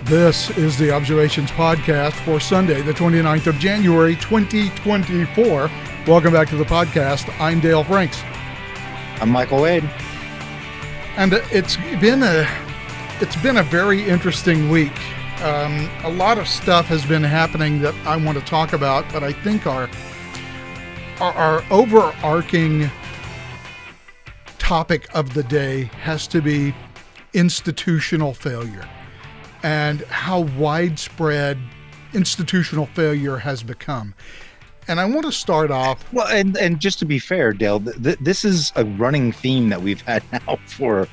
This is the Observations Podcast for Sunday, the 29th of January, 2024. Welcome back to the podcast. I'm Dale Franks. I'm Michael Wade. And it's been a very interesting week. A lot of stuff has been happening that I want to talk about, but I think our overarching topic of the day has to be institutional failure and how widespread institutional failure has become. And I want to start off. Well, and just to be fair, Dale, this is a running theme that we've had now for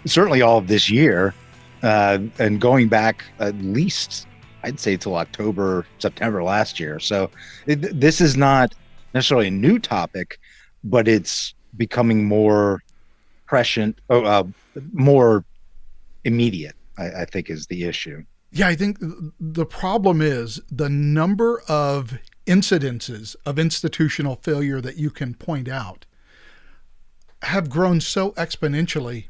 certainly all of this year, and going back at least, I'd say, till September last year. So this is not necessarily a new topic, but it's becoming more prescient, more immediate, I think is the issue. Yeah, I think the problem is the number of incidences of institutional failure that you can point out have grown so exponentially.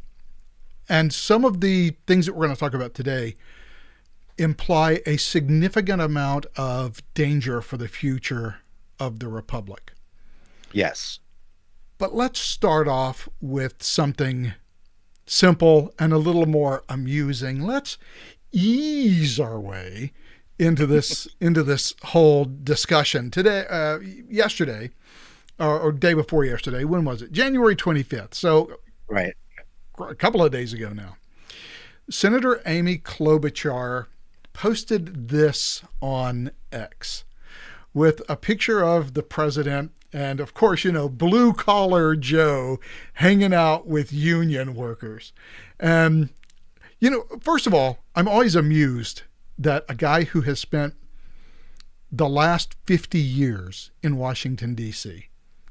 And some of the things that we're going to talk about today imply a significant amount of danger for the future of the Republic. Yes. But let's start off with something simple and a little more amusing. Let's ease our way into this whole discussion today. Yesterday, or day before yesterday. When was it? January 25th. So, right, a couple of days ago now. Senator Amy Klobuchar posted this on X with a picture of the president. And of course, blue collar Joe hanging out with union workers. And, first of all, I'm always amused that a guy who has spent the last 50 years in Washington, D.C.,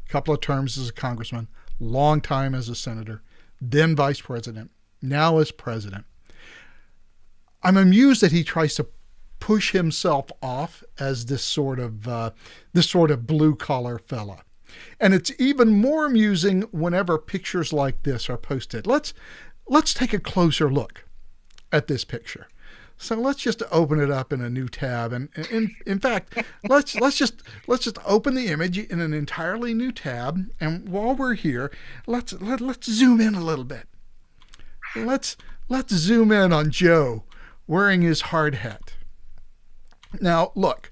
a couple of terms as a congressman, long time as a senator, then vice president, now as president. I'm amused that he tries to push himself off as this sort of blue collar fella. And it's even more amusing whenever pictures like this are posted. Let's take a closer look at this picture. So let's just open it up in a new tab, and in fact, let's just open the image in an entirely new tab. And while we're here, let's zoom in a little bit. Let's zoom in on Joe wearing his hard hat. Now, look,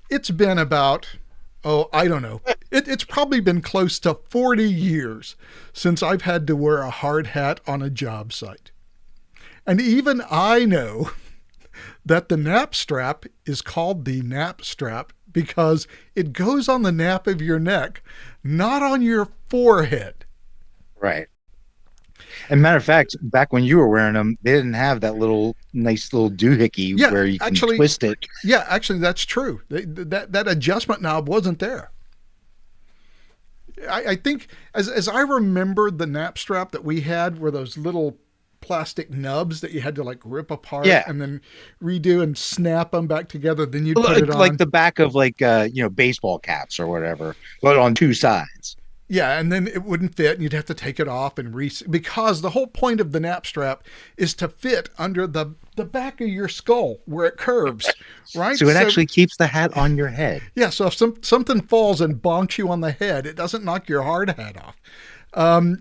it's been about, I don't know. It's probably been close to 40 years since I've had to wear a hard hat on a job site. And even I know that the nap strap is called the nap strap because it goes on the nape of your neck, not on your forehead. Right. And matter of fact, back when you were wearing them, they didn't have that nice little doohickey where you can twist it. Yeah, actually, that's true. That adjustment knob wasn't there. I think, as I remember, the nap strap that we had were those little plastic nubs that you had to rip apart and then redo and snap them back together. Then you'd put it on. Like the back of baseball caps or whatever, but on two sides. Yeah, and then it wouldn't fit, and you'd have to take it off and because the whole point of the nap strap is to fit under the back of your skull where it curves, right? So it actually keeps the hat on your head. Yeah, so if something falls and bonks you on the head, it doesn't knock your hard hat off.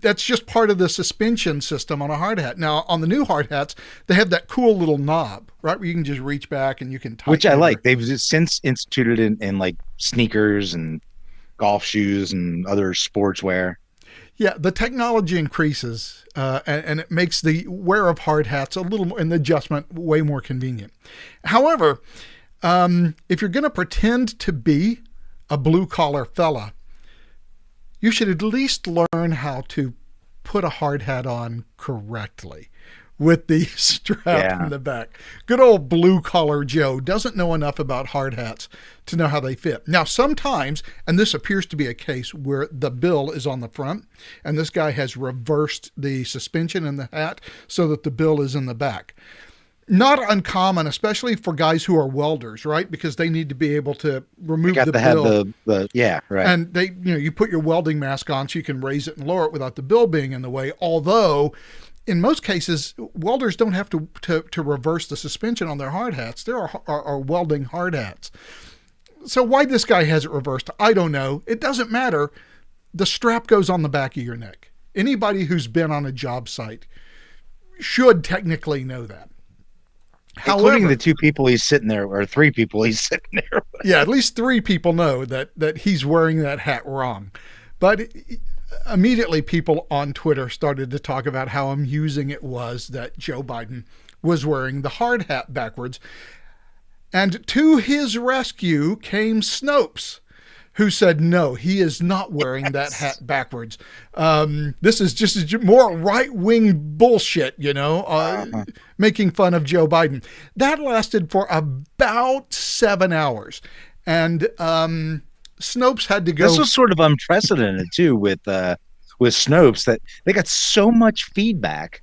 That's just part of the suspension system on a hard hat. Now, on the new hard hats, they have that cool little knob, right, where you can just reach back and you can tighten. Which I like. They've since instituted in sneakers and golf shoes and other sportswear. Yeah, the technology increases, and it makes the wear of hard hats a little more, and the adjustment way more convenient. However, if you're going to pretend to be a blue collar fella, you should at least learn how to put a hard hat on correctly with the strap in the back. Good old blue collar Joe doesn't know enough about hard hats to know how they fit. Now, sometimes, and this appears to be a case where the bill is on the front and this guy has reversed the suspension in the hat so that the bill is in the back. Not uncommon, especially for guys who are welders, right? Because they need to be able to remove the bill. Right. And you put your welding mask on so you can raise it and lower it without the bill being in the way. Although in most cases, welders don't have to reverse the suspension on their hard hats. There are welding hard hats. So why this guy has it reversed, I don't know. It doesn't matter. The strap goes on the back of your neck. Anybody who's been on a job site should technically know that. Including the two people he's sitting there, or three people he's sitting there with. Yeah, at least three people know that he's wearing that hat wrong. But immediately people on Twitter started to talk about how amusing it was that Joe Biden was wearing the hard hat backwards. And to his rescue came Snopes, who said, no, he is not wearing that hat backwards. This is just more right-wing bullshit, making fun of Joe Biden. That lasted for about 7 hours. And Snopes had to go. This was sort of unprecedented, too, with Snopes, that they got so much feedback,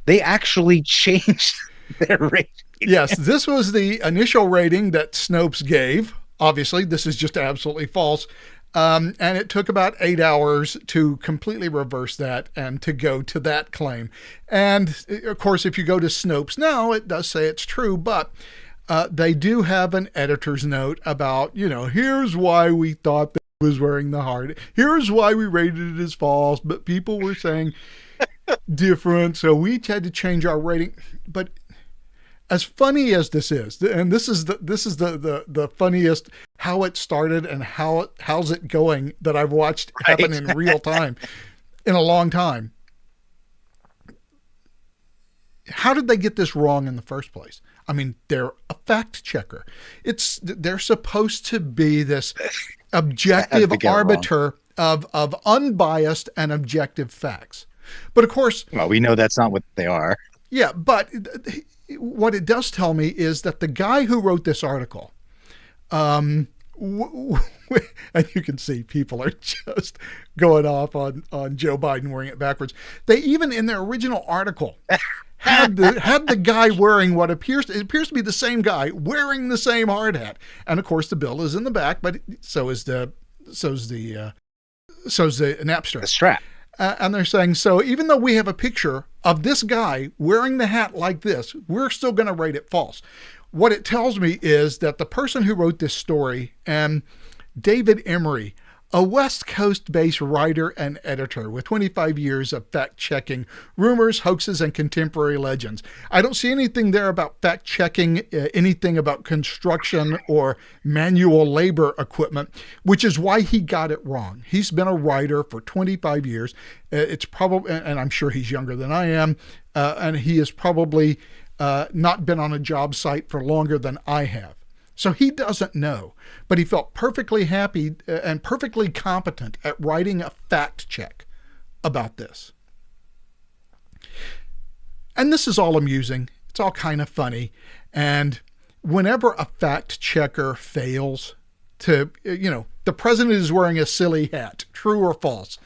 they actually changed their rating. Yes, this was the initial rating that Snopes gave. Obviously, this is just absolutely false. And it took about 8 hours to completely reverse that and to go to that claim. And of course, if you go to Snopes now, it does say it's true, but they do have an editor's note about, here's why we thought that he was wearing the hard. Here's why we rated it as false, but people were saying different. So we had to change our rating. But as funny as this is, and this is the funniest how it started and how's it going that I've watched happen in real time in a long time. How did they get this wrong in the first place? I mean, they're a fact checker. They're supposed to be this objective arbiter of unbiased and objective facts. But of course, well, we know that's not what they are. Yeah, but what it does tell me is that the guy who wrote this article, and you can see people are just going off on Joe Biden wearing it backwards. They even in their original article had the guy wearing what appears to be the same guy wearing the same hard hat, and of course the bill is in the back, but so is the Napster. The strap. And they're saying, so even though we have a picture of this guy wearing the hat like this, we're still going to rate it false. What it tells me is that the person who wrote this story, and David Emery, a West Coast-based writer and editor with 25 years of fact-checking rumors, hoaxes, and contemporary legends. I don't see anything there about fact-checking, anything about construction or manual labor equipment, which is why he got it wrong. He's been a writer for 25 years. It's probably, and I'm sure he's younger than I am, and he has probably not been on a job site for longer than I have. So he doesn't know, but he felt perfectly happy and perfectly competent at writing a fact check about this. And this is all amusing. It's all kind of funny. And whenever a fact checker fails to, the president is wearing a silly hat, true or false.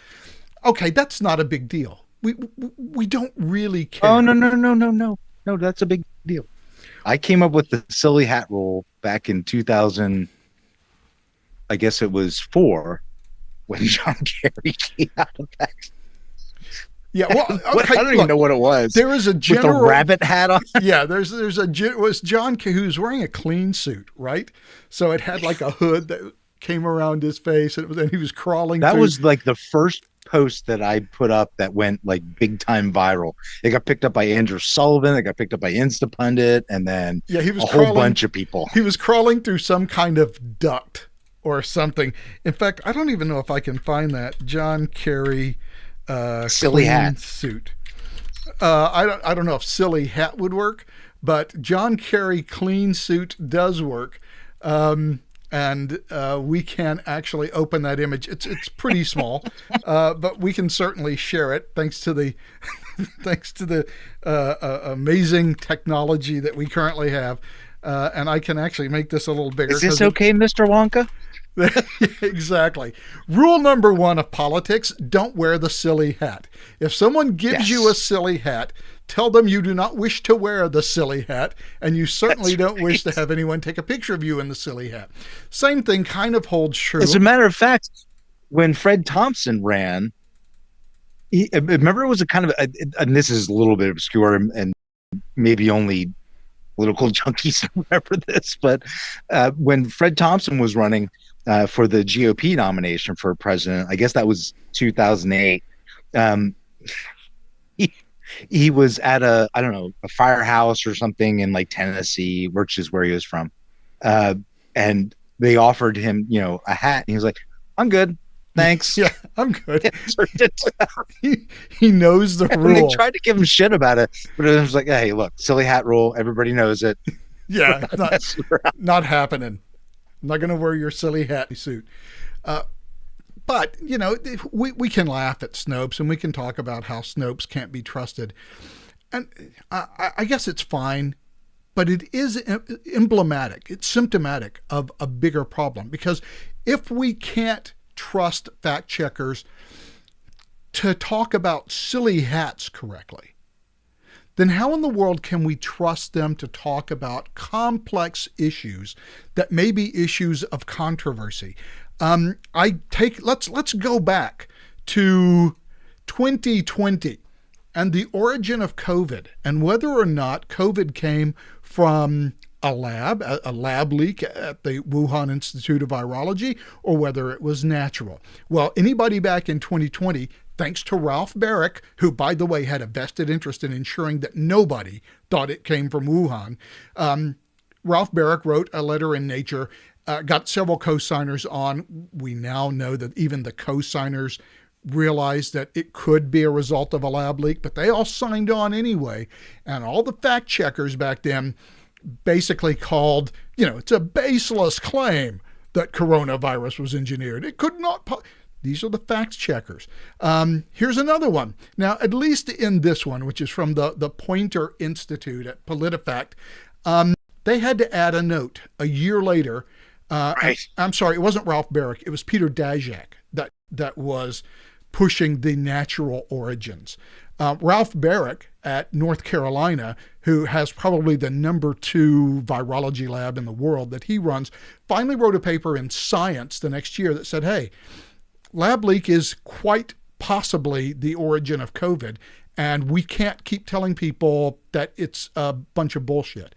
Okay, that's not a big deal. We don't really care. Oh, no, that's a big deal. I came up with the silly hat rule back in 2000, I guess it was 4, when John Kerry came out of that. Yeah, well, okay, I don't even know what it was. There is a general with the rabbit hat on. Yeah, it was John who's wearing a clean suit, right? So it had like a hood that came around his face, and he was crawling. That was like the first post that I put up that went like big time viral. It got picked up by Andrew Sullivan. It got picked up by Instapundit, and then he was a whole bunch of people. He was crawling through some kind of duct or something. In fact, I don't even know if I can find that John Kerry silly hat suit. I don't know if silly hat would work, but John Kerry clean suit does work. And we can actually open that image. It's pretty small, but we can certainly share it thanks to the amazing technology that we currently have. And I can actually make this a little bigger. Is this okay, Mr. Wonka? Exactly. Rule number 1 of politics: don't wear the silly hat. If someone gives you a silly hat, tell them you do not wish to wear the silly hat, and you certainly don't wish to have anyone take a picture of you in the silly hat. Same thing kind of holds true. As a matter of fact, when Fred Thompson ran, remember it was a kind of, and this is a little bit obscure and maybe only political junkies remember this, but when Fred Thompson was running for the GOP nomination for president, I guess that was 2008. Um, he, he was at I don't know, a firehouse or something in like Tennessee, which is where he was from. And they offered him, a hat. And he was like, I'm good. Thanks. Yeah, I'm good. He knows the rule. They tried to give him shit about it, but it was like, hey, look, silly hat rule. Everybody knows it. Yeah, not happening. I'm not going to wear your silly hat suit. But, we can laugh at Snopes and we can talk about how Snopes can't be trusted. And I guess it's fine, but it is emblematic. It's symptomatic of a bigger problem, because if we can't trust fact checkers to talk about silly hats correctly, then how in the world can we trust them to talk about complex issues that may be issues of controversy? Let's go back to 2020 and the origin of COVID, and whether or not COVID came from a lab leak at the Wuhan Institute of Virology, or whether it was natural. Well, anybody back in 2020, thanks to Ralph Barrick, who, by the way, had a vested interest in ensuring that nobody thought it came from Wuhan, Ralph Barrick wrote a letter in Nature, got several co-signers on. We now know that even the co-signers realized that it could be a result of a lab leak, but they all signed on anyway. And all the fact checkers back then basically called, it's a baseless claim that coronavirus was engineered. It could not. These are the fact checkers. Here's another one. Now, at least in this one, which is from the Poynter Institute at PolitiFact, they had to add a note a year later. Right. I'm sorry, it wasn't Ralph Barrick. It was Peter Daszak that was pushing the natural origins. Ralph Barrick at North Carolina, who has probably the #2 virology lab in the world that he runs, finally wrote a paper in Science the next year that said, hey, lab leak is quite possibly the origin of COVID, and we can't keep telling people that it's a bunch of bullshit.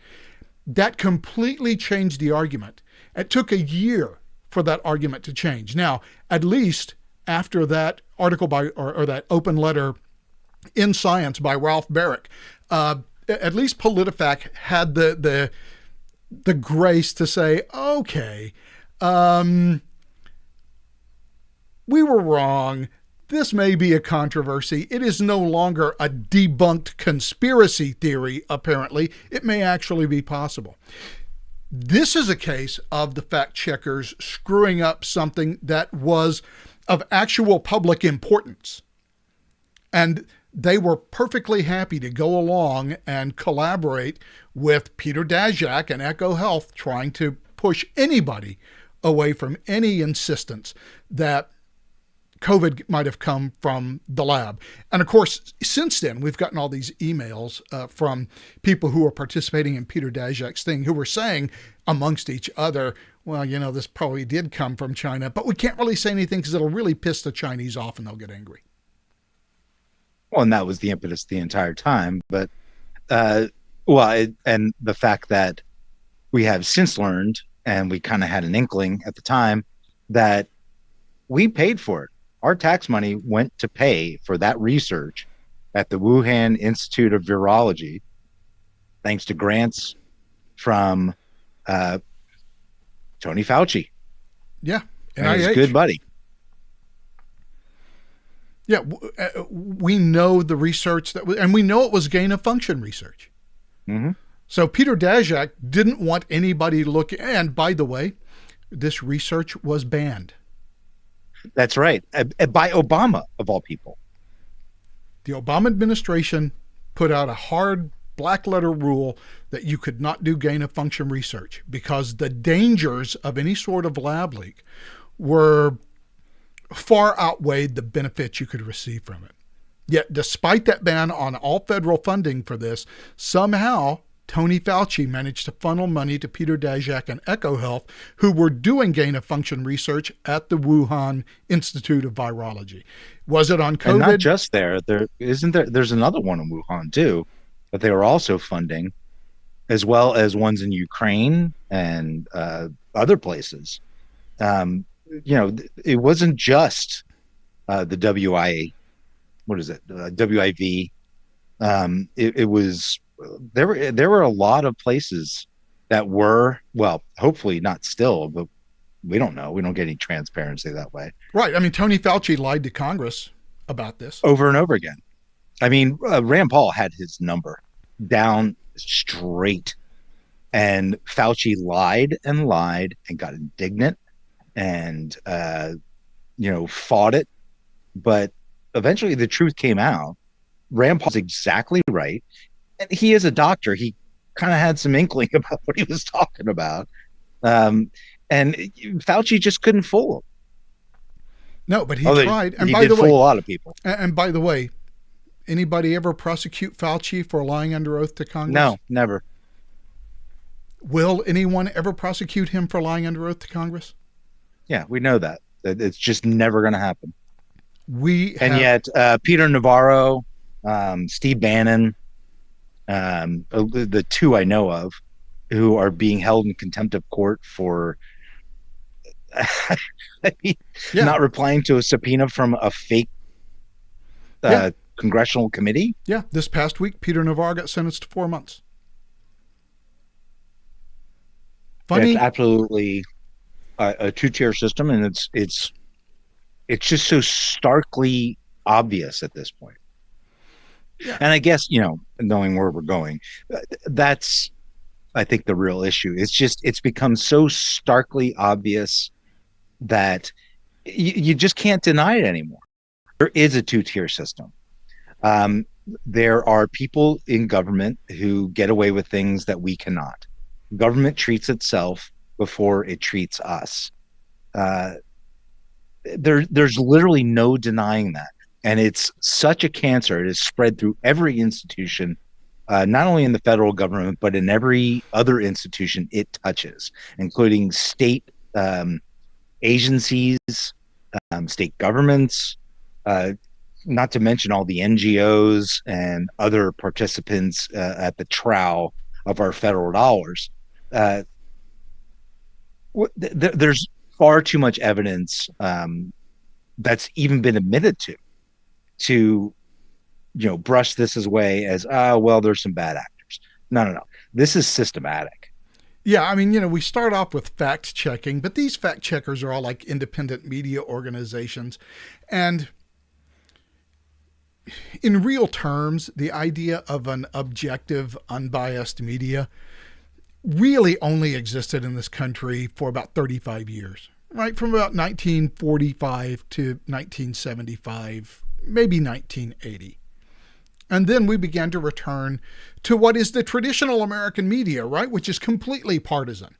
That completely changed the argument. It took a year for that argument to change. Now, at least after that article or that open letter in Science by Ralph Barrick, at least PolitiFact had the grace to say, okay, we were wrong. This may be a controversy. It is no longer a debunked conspiracy theory, apparently. It may actually be possible. This is a case of the fact checkers screwing up something that was of actual public importance. And they were perfectly happy to go along and collaborate with Peter Daszak and Echo Health, trying to push anybody away from any insistence that COVID might have come from the lab. And of course, since then, we've gotten all these emails from people who are participating in Peter Daszak's thing, who were saying amongst each other, well, this probably did come from China, but we can't really say anything because it'll really piss the Chinese off and they'll get angry. Well, and that was the impetus the entire time. But, and the fact that we have since learned, and we kind of had an inkling at the time, that we paid for it. Our tax money went to pay for that research at the Wuhan Institute of Virology, thanks to grants from Tony Fauci. Yeah, and his good buddy. Yeah, we know the research and we know it was gain of function research. Mm-hmm. So Peter Daszak didn't want anybody looking. And by the way, this research was banned. That's right. By Obama, of all people. The Obama administration put out a hard black letter rule that you could not do gain of function research because the dangers of any sort of lab leak were far outweighed the benefits you could receive from it. Yet, despite that ban on all federal funding for this, somehow Tony Fauci managed to funnel money to Peter Daszak and EcoHealth, who were doing gain-of-function research at the Wuhan Institute of Virology. Was it on COVID? And not just there. There's another one in Wuhan too, that they were also funding, as well as ones in Ukraine and other places. It wasn't just the WIA. What is it? WIV. It was there were a lot of places that were, well, hopefully not still, but we don't know. We don't get any transparency that way. Right. I mean, Tony Fauci lied to Congress about this Over and over again. I mean, Rand Paul had his number down straight, and Fauci lied and got indignant and fought it. But eventually the truth came out. Rand Paul's exactly right. And he is a doctor. He kind of had some inkling about what he was talking about. And Fauci just couldn't fool him. No, but he tried. And he did fool a lot of people. And by the way, anybody ever prosecute Fauci for lying under oath to Congress? No, never. Will anyone ever prosecute him for lying under oath to Congress? Yeah, we know that. It's just never going to happen. Yet, Peter Navarro, Steve Bannon, the two I know of, who are being held in contempt of court for not replying to a subpoena from a fake congressional committee. Yeah, this past week, Peter Navarro got sentenced to 4 months. Funny. It's absolutely a two-tier system, and it's just so starkly obvious at this point. Yeah. And I guess, knowing where we're going, that's, I think, the real issue. It's become so starkly obvious that you just can't deny it anymore. There is a two-tier system. There are people in government who get away with things that we cannot. Government treats itself before it treats us. There's literally no denying that. And it's such a cancer. It is spread through every institution, not only in the federal government, but in every other institution it touches, including state agencies, state governments, not to mention all the NGOs and other participants at the trowel of our federal dollars. There's far too much evidence that's even been admitted to brush this away as, there's some bad actors. No. This is systematic. Yeah, I mean, we start off with fact checking, but these fact checkers are all like independent media organizations. And in real terms, the idea of an objective, unbiased media really only existed in this country for about 35 years, right? From about 1945 to 1975, maybe 1980. And then we began to return to what is the traditional American media, right? Which is completely partisan.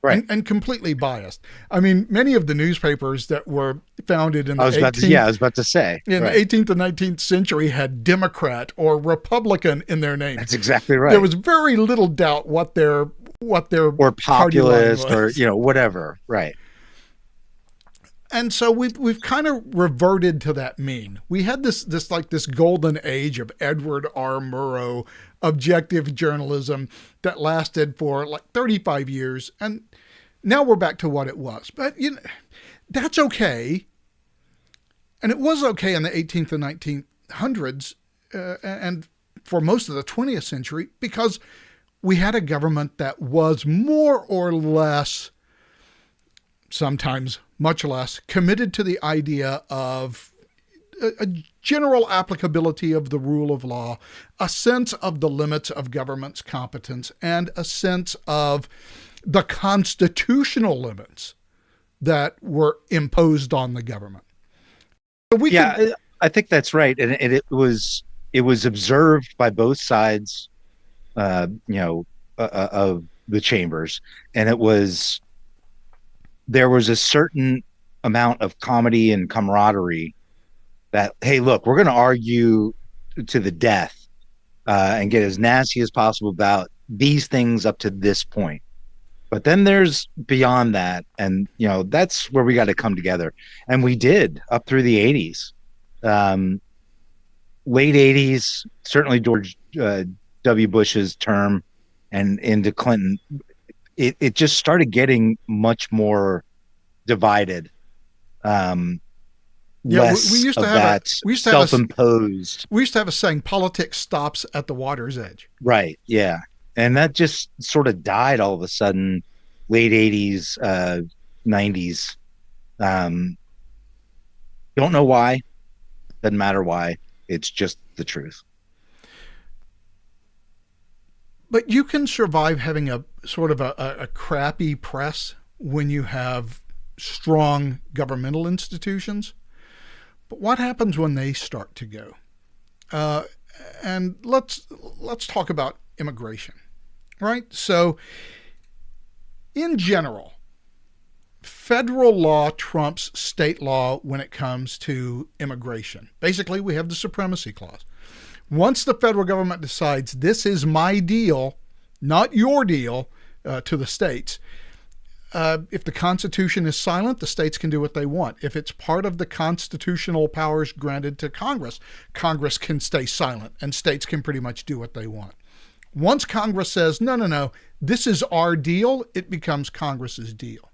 Right. And completely biased. I mean, many of the newspapers that were founded in the 18th, I was about to say. In the 18th and 19th century had Democrat or Republican in their name. That's exactly right. There was very little doubt what their or populist or whatever. Right. And so we've kind of reverted to that mean. We had this golden age of Edward R. Murrow objective journalism that lasted for like 35 years, and now we're back to what it was. But that's okay, and it was okay in the 18th and 1900s, and for most of the 20th century, because we had a government that was more or less, sometimes much less, committed to the idea of a general applicability of the rule of law, a sense of the limits of government's competence, and a sense of the constitutional limits that were imposed on the government. I think that's right. And it was observed by both sides, of the chambers. And there was a certain amount of comedy and camaraderie that, hey, look, we're going to argue to the death and get as nasty as possible about these things up to this point. But then there's beyond that, and that's where we got to come together, and we did up through the '80s, late '80s, certainly George W. Bush's term, and into Clinton. It just started getting much more divided. Less we used to of have that self-imposed. We used to have a saying: "Politics stops at the water's edge." Right. Yeah. And that just sort of died all of a sudden, late '80s, '90s. Don't know why. Doesn't matter why. It's just the truth. But you can survive having a sort of a crappy press when you have strong governmental institutions. But what happens when they start to go? And let's talk about immigration, right? So, in general, federal law trumps state law when it comes to immigration. Basically, we have the supremacy clause. Once the federal government decides this is my deal, not your deal, to the states, if the Constitution is silent, the states can do what they want. If it's part of the constitutional powers granted to Congress, Congress can stay silent and states can pretty much do what they want. Once Congress says, no, this is our deal, it becomes Congress's deal.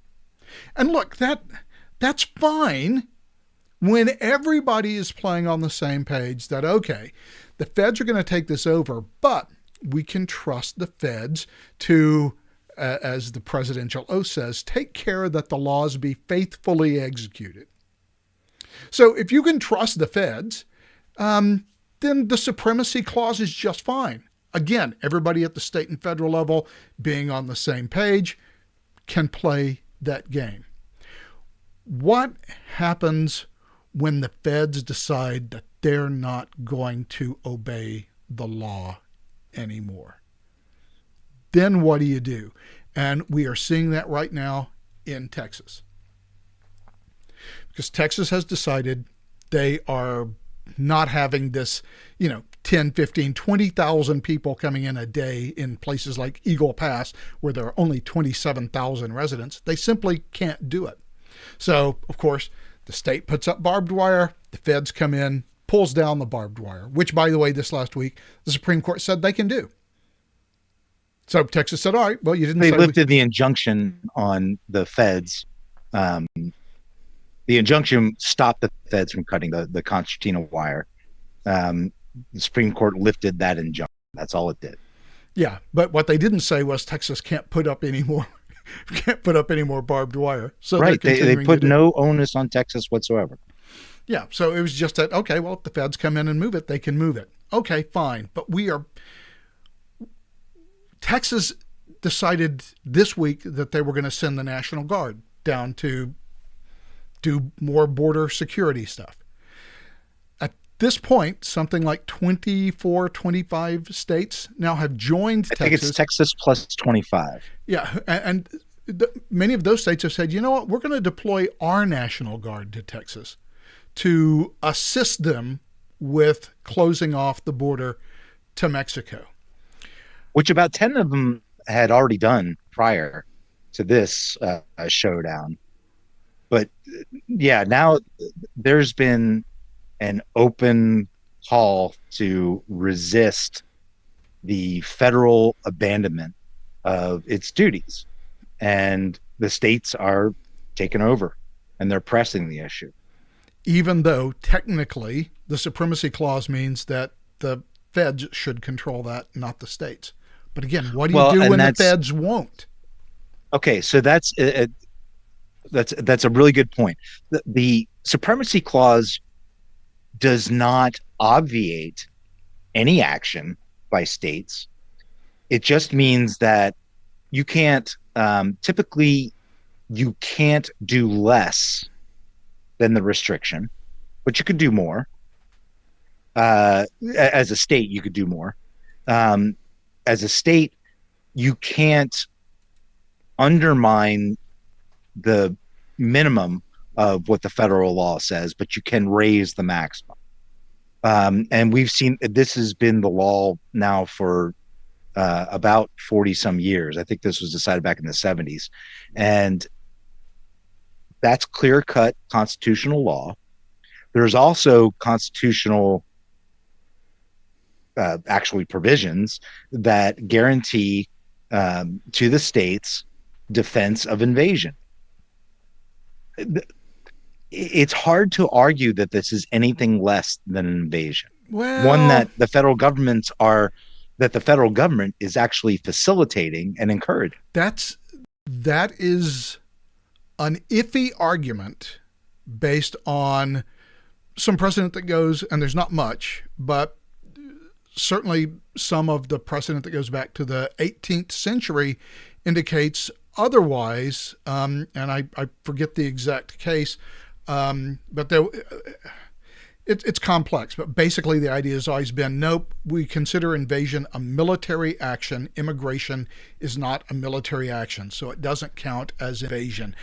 And look, that's fine when everybody is playing on the same page that, okay, the feds are going to take this over, but we can trust the feds to, as the presidential oath says, take care that the laws be faithfully executed. So if you can trust the feds, then the supremacy clause is just fine. Again, everybody at the state and federal level being on the same page can play that game. What happens when the feds decide that they're not going to obey the law anymore? Then what do? And we are seeing that right now in Texas. Because Texas has decided they are not having this, 10, 15, 20,000 people coming in a day in places like Eagle Pass, where there are only 27,000 residents. They simply can't do it. So, of course, the state puts up barbed wire, the feds come in, pulls down the barbed wire, which, by the way, this last week, the Supreme Court said they can do. So Texas said, all right, well, you didn't say... They lifted the injunction on the feds. The injunction stopped the feds from cutting the concertina wire. The Supreme Court lifted that injunction. That's all it did. Yeah, but what they didn't say was Texas can't put up any more barbed wire. So right, they put no onus on Texas whatsoever. Yeah, so it was just that, okay, well, if the feds come in and move it, they can move it. Okay, fine. But Texas decided this week that they were going to send the National Guard down to do more border security stuff. At this point, something like 24, 25 states now have joined Texas. I think it's Texas plus 25. Yeah, and many of those states have said, you know what, we're going to deploy our National Guard to Texas to assist them with closing off the border to Mexico. Which about 10 of them had already done prior to this showdown. But yeah, now there's been an open call to resist the federal abandonment of its duties. And the states are taking over and they're pressing the issue. Even though technically the supremacy clause means that the feds should control that, not the states. But again, what do you do when the feds won't? Okay, so that's a really good point. The supremacy clause does not obviate any action by states. It just means that you can't, typically, you can't do less than the restriction, but you could do more. As a state, you could do more. As a state, you can't undermine the minimum of what the federal law says, but you can raise the maximum. And we've seen this has been the law now for about 40 some years. I think this was decided back in the 70s. And that's clear cut constitutional law. There's also constitutional actually provisions that guarantee to the states defense of invasion. It's hard to argue that this is anything less than an invasion. One Well, that the federal government is actually facilitating and encouraging. that is an iffy argument based on some precedent that goes, and there's not much, but certainly some of the precedent that goes back to the 18th century indicates otherwise. And I forget the exact case, but it's complex. But basically, the idea has always been, nope, we consider invasion a military action. Immigration is not a military action, so it doesn't count as invasion.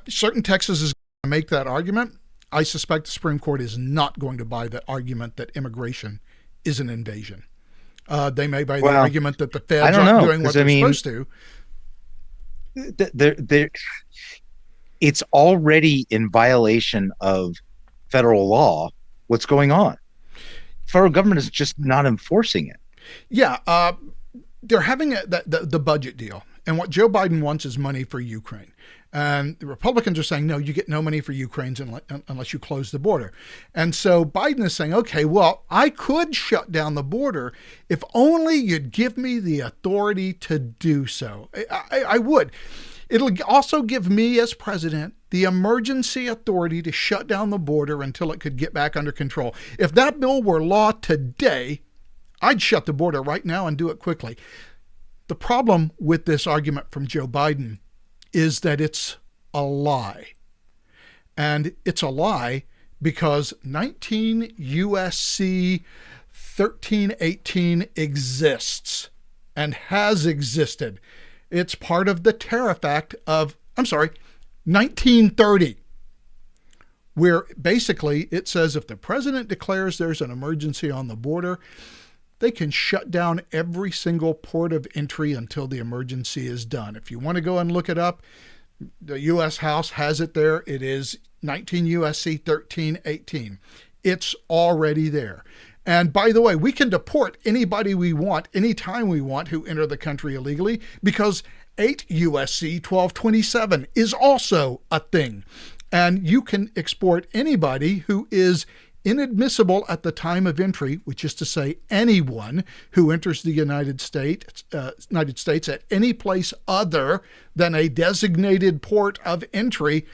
Certain Texas is going to make that argument. I suspect the Supreme Court is not going to buy the argument that immigration is an invasion. They may buy the argument that the feds aren't doing what they're supposed to. It's already in violation of federal law. What's going on? Federal government is just not enforcing it. Yeah, they're having the budget deal, and what Joe Biden wants is money for Ukraine. And the Republicans are saying, no, you get no money for Ukraine unless you close the border. And so Biden is saying, okay, well, I could shut down the border if only you'd give me the authority to do so. I would. It'll also give me, as president, the emergency authority to shut down the border until it could get back under control. If that bill were law today, I'd shut the border right now and do it quickly. The problem with this argument from Joe Biden is that it's a lie. And it's a lie because 19 U.S.C. 1318 exists and has existed. It's part of the Tariff Act of, 1930, where basically it says if the president declares there's an emergency on the border, they can shut down every single port of entry until the emergency is done. If you want to go and look it up, the U.S. House has it there. It is 19 U.S.C. 1318. It's already there. And by the way, we can deport anybody we want, anytime we want, who enter the country illegally, because 8 U.S.C. 1227 is also a thing. And you can export anybody who is inadmissible at the time of entry, which is to say anyone who enters the United States at any place other than a designated port of entry,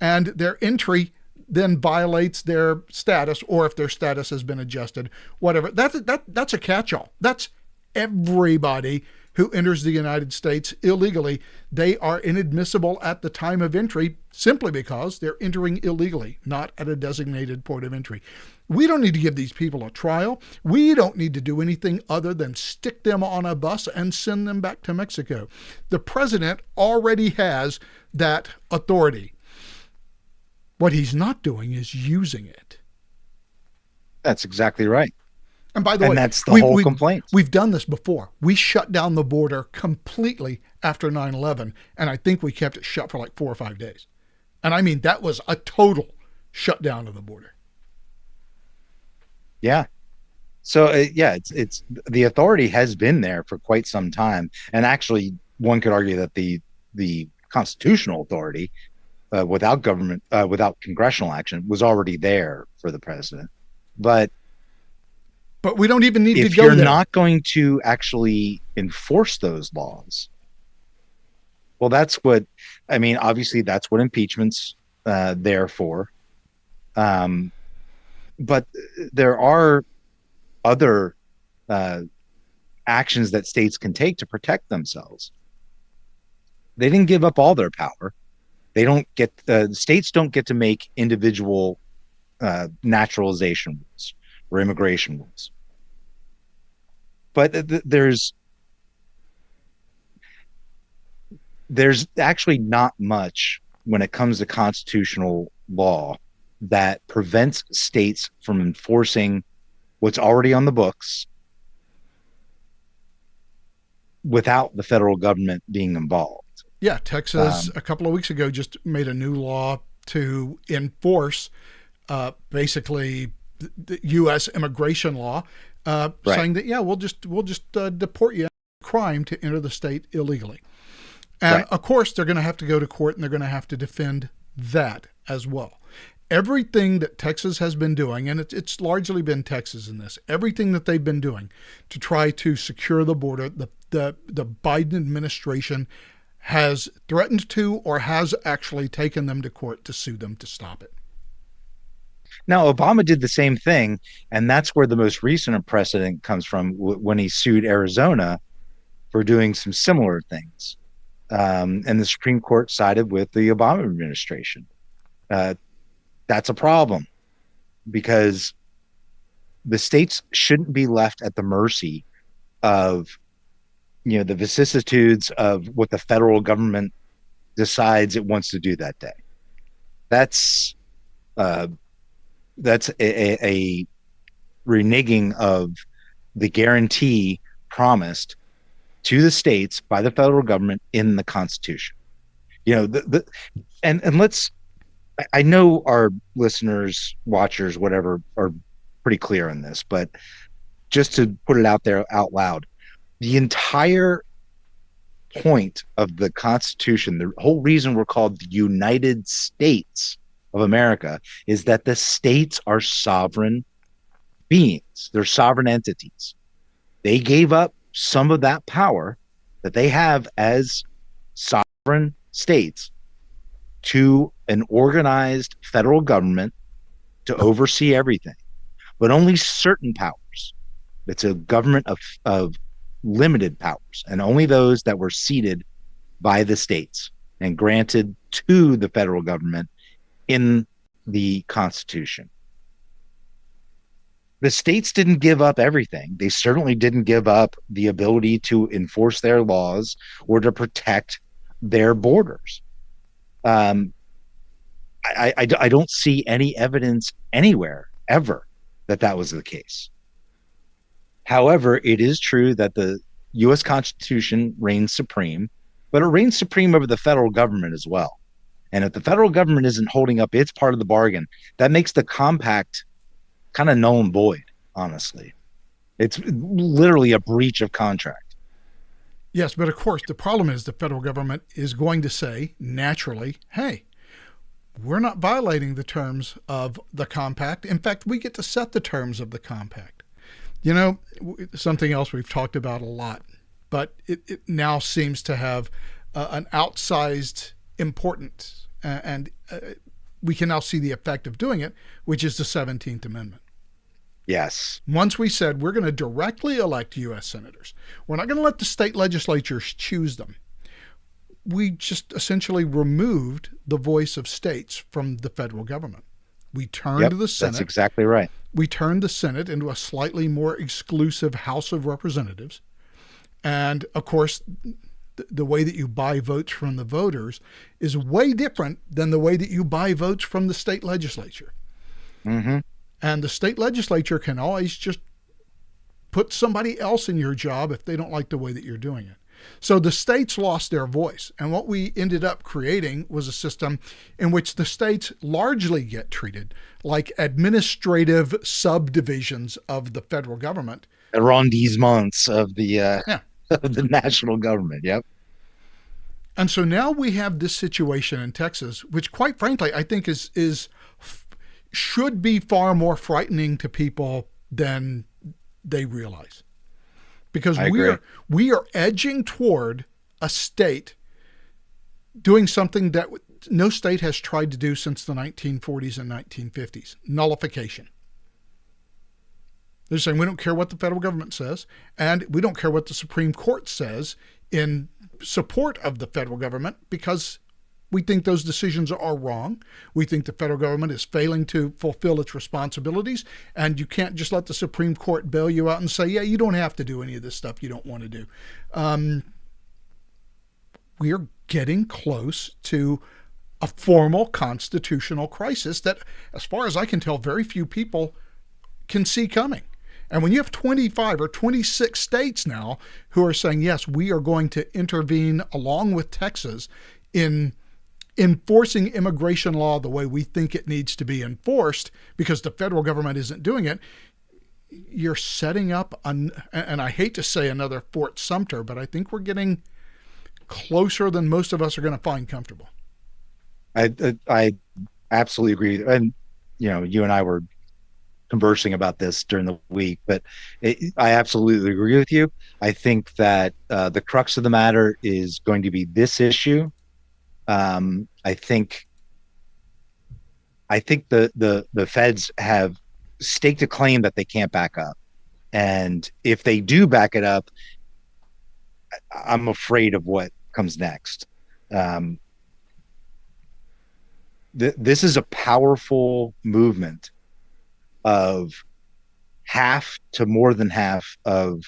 and their entry then violates their status, or if their status has been adjusted, whatever. That's a catch-all. That's everybody who enters the United States illegally. They are inadmissible at the time of entry simply because they're entering illegally, not at a designated port of entry. We don't need to give these people a trial. We don't need to do anything other than stick them on a bus and send them back to Mexico. The president already has that authority. What he's not doing is using it. That's exactly right. And by the way, that's the whole complaint. We've done this before. We shut down the border completely after 9/11, and I think we kept it shut for like 4 or 5 days. And I mean, that was a total shutdown of the border. Yeah. So it's the authority has been there for quite some time, and actually, one could argue that the constitutional authority, without congressional action, was already there for the president. But we don't even need to go there. If you're not going to actually enforce those laws, well, that's what I mean. Obviously, that's what impeachment's there for. But there are other actions that states can take to protect themselves. They didn't give up all their power. States don't get to make individual naturalization rules or immigration rules. But there's actually not much when it comes to constitutional law that prevents states from enforcing what's already on the books without the federal government being involved. Yeah, Texas a couple of weeks ago just made a new law to enforce basically the U.S. immigration law, saying that we'll just deport you crime to enter the state illegally. And of course, they're going to have to go to court and they're going to have to defend that as well. Everything that Texas has been doing, and it's largely been Texas in this, everything that they've been doing to try to secure the border, the Biden administration has threatened to or has actually taken them to court to sue them to stop it. Now, Obama did the same thing, and that's where the most recent precedent comes from when he sued Arizona for doing some similar things. And the Supreme Court sided with the Obama administration. That's a problem because the states shouldn't be left at the mercy of, the vicissitudes of what the federal government decides it wants to do that day. That's a reneging of the guarantee promised to the states by the federal government in the Constitution. And let's, I know our listeners, watchers, whatever, are pretty clear on this, but just to put it out there out loud, the entire point of the Constitution, the whole reason we're called the United States of America, is that the states are sovereign beings. They're sovereign entities. They gave up some of that power that they have as sovereign states to an organized federal government to oversee everything, but only certain powers. It's a government of limited powers, and only those that were ceded by the states and granted to the federal government in the Constitution. The states didn't give up everything. They certainly didn't give up the ability to enforce their laws or to protect their borders. I don't see any evidence anywhere ever that was the case. However, it is true that the U.S. Constitution reigns supreme, but it reigns supreme over the federal government as well. And if the federal government isn't holding up its part of the bargain, that makes the compact kind of null and void, honestly. It's literally a breach of contract. Yes, but of course, the problem is the federal government is going to say, naturally, hey, we're not violating the terms of the compact. In fact, we get to set the terms of the compact. Something else we've talked about a lot, but it now seems to have an outsized importance, and we can now see the effect of doing it, which is the 17th Amendment. Yes. Once we said we're going to directly elect U.S. senators, we're not going to let the state legislatures choose them. We just essentially removed the voice of states from the federal government. We turned the Senate. That's exactly right. We turned the Senate into a slightly more exclusive House of Representatives. And of course, the way that you buy votes from the voters is way different than the way that you buy votes from the state legislature. Mm-hmm. And the state legislature can always just put somebody else in your job if they don't like the way that you're doing it. So the states lost their voice. And what we ended up creating was a system in which the states largely get treated like administrative subdivisions of the federal government. Arrondissements of the of the national government. Yep. And so now we have this situation in Texas, which quite frankly, I think should be far more frightening to people than they realize. Because we are edging toward a state doing something that no state has tried to do since the 1940s and 1950s, nullification. They're saying we don't care what the federal government says, and we don't care what the Supreme Court says in support of the federal government because we think those decisions are wrong. We think the federal government is failing to fulfill its responsibilities, and you can't just let the Supreme Court bail you out and say, yeah, you don't have to do any of this stuff you don't want to do. We are getting close to a formal constitutional crisis that, as far as I can tell, very few people can see coming. And when you have 25 or 26 states now who are saying, yes, we are going to intervene along with Texas in enforcing immigration law the way we think it needs to be enforced because the federal government isn't doing it, you're setting up, and I hate to say another Fort Sumter, but I think we're getting closer than most of us are going to find comfortable. I absolutely agree. And, you and I were conversing about this during the week, but I absolutely agree with you. I think that the crux of the matter is going to be this issue. I think the feds have staked a claim that they can't back up. And if they do back it up, I'm afraid of what comes next. This is a powerful movement of half to more than half of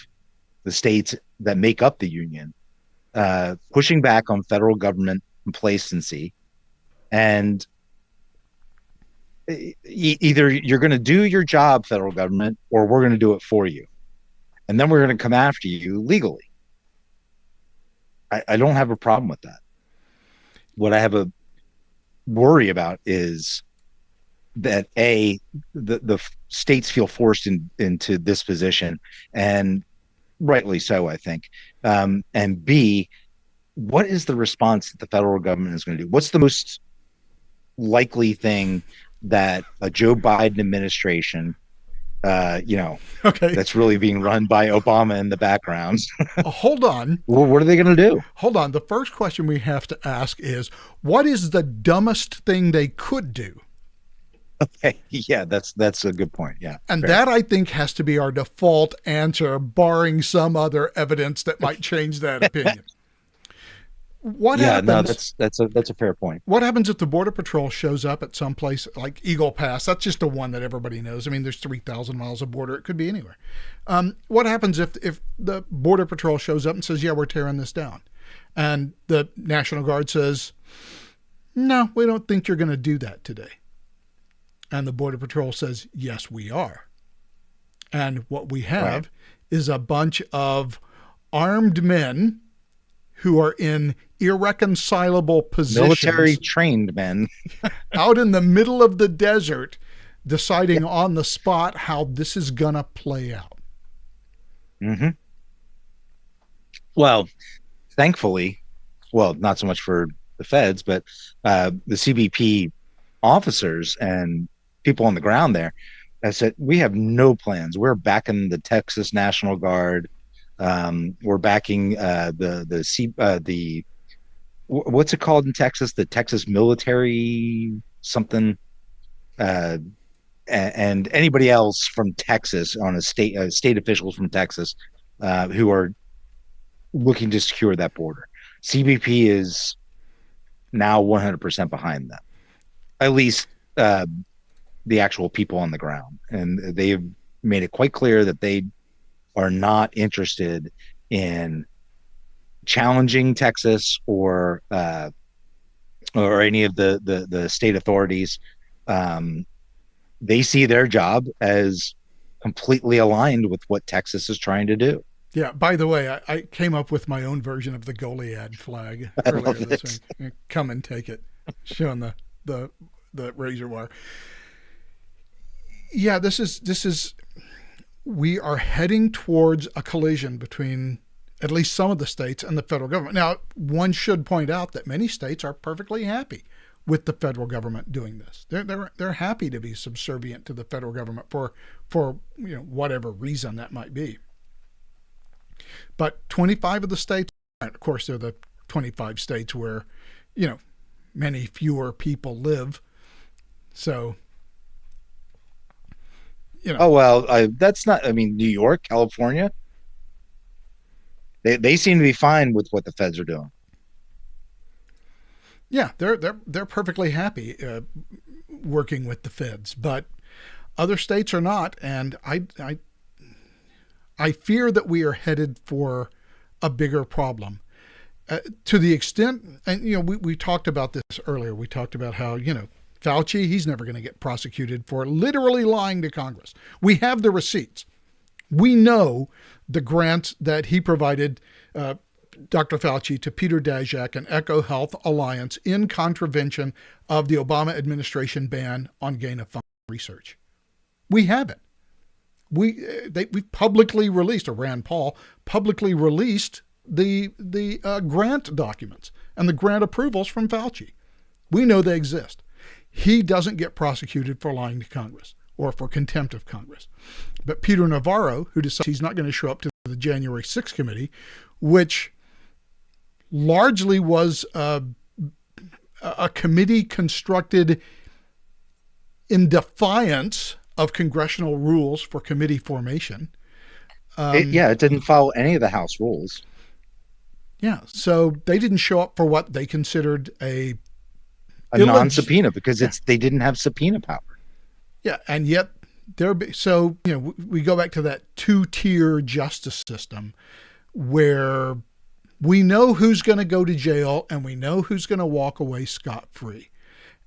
the states that make up the union, pushing back on federal government complacency. And either you're going to do your job, federal government, or we're going to do it for you. And then we're going to come after you legally. I don't have a problem with that. What I have a worry about is that the states feel forced into this position, and rightly so, I think. And B, what is the response that the federal government is going to do? What's the most likely thing that a Joe Biden administration, okay, that's really being run by Obama in the background? Hold on. Well, what are they going to do? Hold on. The first question we have to ask is, what is the dumbest thing they could do? Okay. Yeah, that's a good point. Yeah. And fair. that, I think, has to be our default answer, barring some other evidence that might change that opinion. What happens? No, that's a fair point. What happens if the Border Patrol shows up at some place like Eagle Pass? That's just the one that everybody knows. I mean, there's 3,000 miles of border. It could be anywhere. What happens if the Border Patrol shows up and says, yeah, we're tearing this down? And the National Guard says, no, we don't think you're going to do that today. And the Border Patrol says, yes, we are. And what we have is a bunch of armed men who are in irreconcilable positions. Military trained men. out in the middle of the desert, deciding on the spot how this is going to play out. Mm-hmm. Well, thankfully, not so much for the feds, but the CBP officers and people on the ground there have said, we have no plans. We're backing the Texas National Guard. We're backing the what's it called in Texas? The Texas military something, and anybody else from Texas on a state officials from Texas who are looking to secure that border. CBP is now 100% behind them, at least the actual people on the ground, and they've made it quite clear that they are not interested in challenging Texas or any of the state authorities. They see their job as completely aligned with what Texas is trying to do. Yeah. By the way, I came up with my own version of the Goliad flag earlier this week. Come and take it, showing the razor wire. Yeah, this is. We are heading towards a collision between at least some of the states and the federal government. Now, one should point out that many states are perfectly happy with the federal government doing this. They're happy to be subservient to the federal government for whatever reason that might be. But 25 of the states, of course, they're the 25 states where, many fewer people live. So, that's not. I mean, New York, California, they seem to be fine with what the feds are doing. Yeah, they're perfectly happy working with the feds, but other states are not, and I fear that we are headed for a bigger problem. To the extent, and we talked about this earlier. We talked about how Fauci, he's never going to get prosecuted for literally lying to Congress. We have the receipts. We know the grant that he provided, Dr. Fauci, to Peter Daszak and Echo Health Alliance in contravention of the Obama administration ban on gain-of-function research. We have it. We publicly released, or Rand Paul publicly released the grant documents and the grant approvals from Fauci. We know they exist. He doesn't get prosecuted for lying to Congress or for contempt of Congress. But Peter Navarro, who decides he's not going to show up to the January 6th committee, which largely was a committee constructed in defiance of congressional rules for committee formation. It didn't follow any of the House rules. Yeah, so they didn't show up for what they considered a non-subpoena because they didn't have subpoena power. Yeah, and yet so we go back to that two-tier justice system where we know who's going to go to jail and we know who's going to walk away scot-free.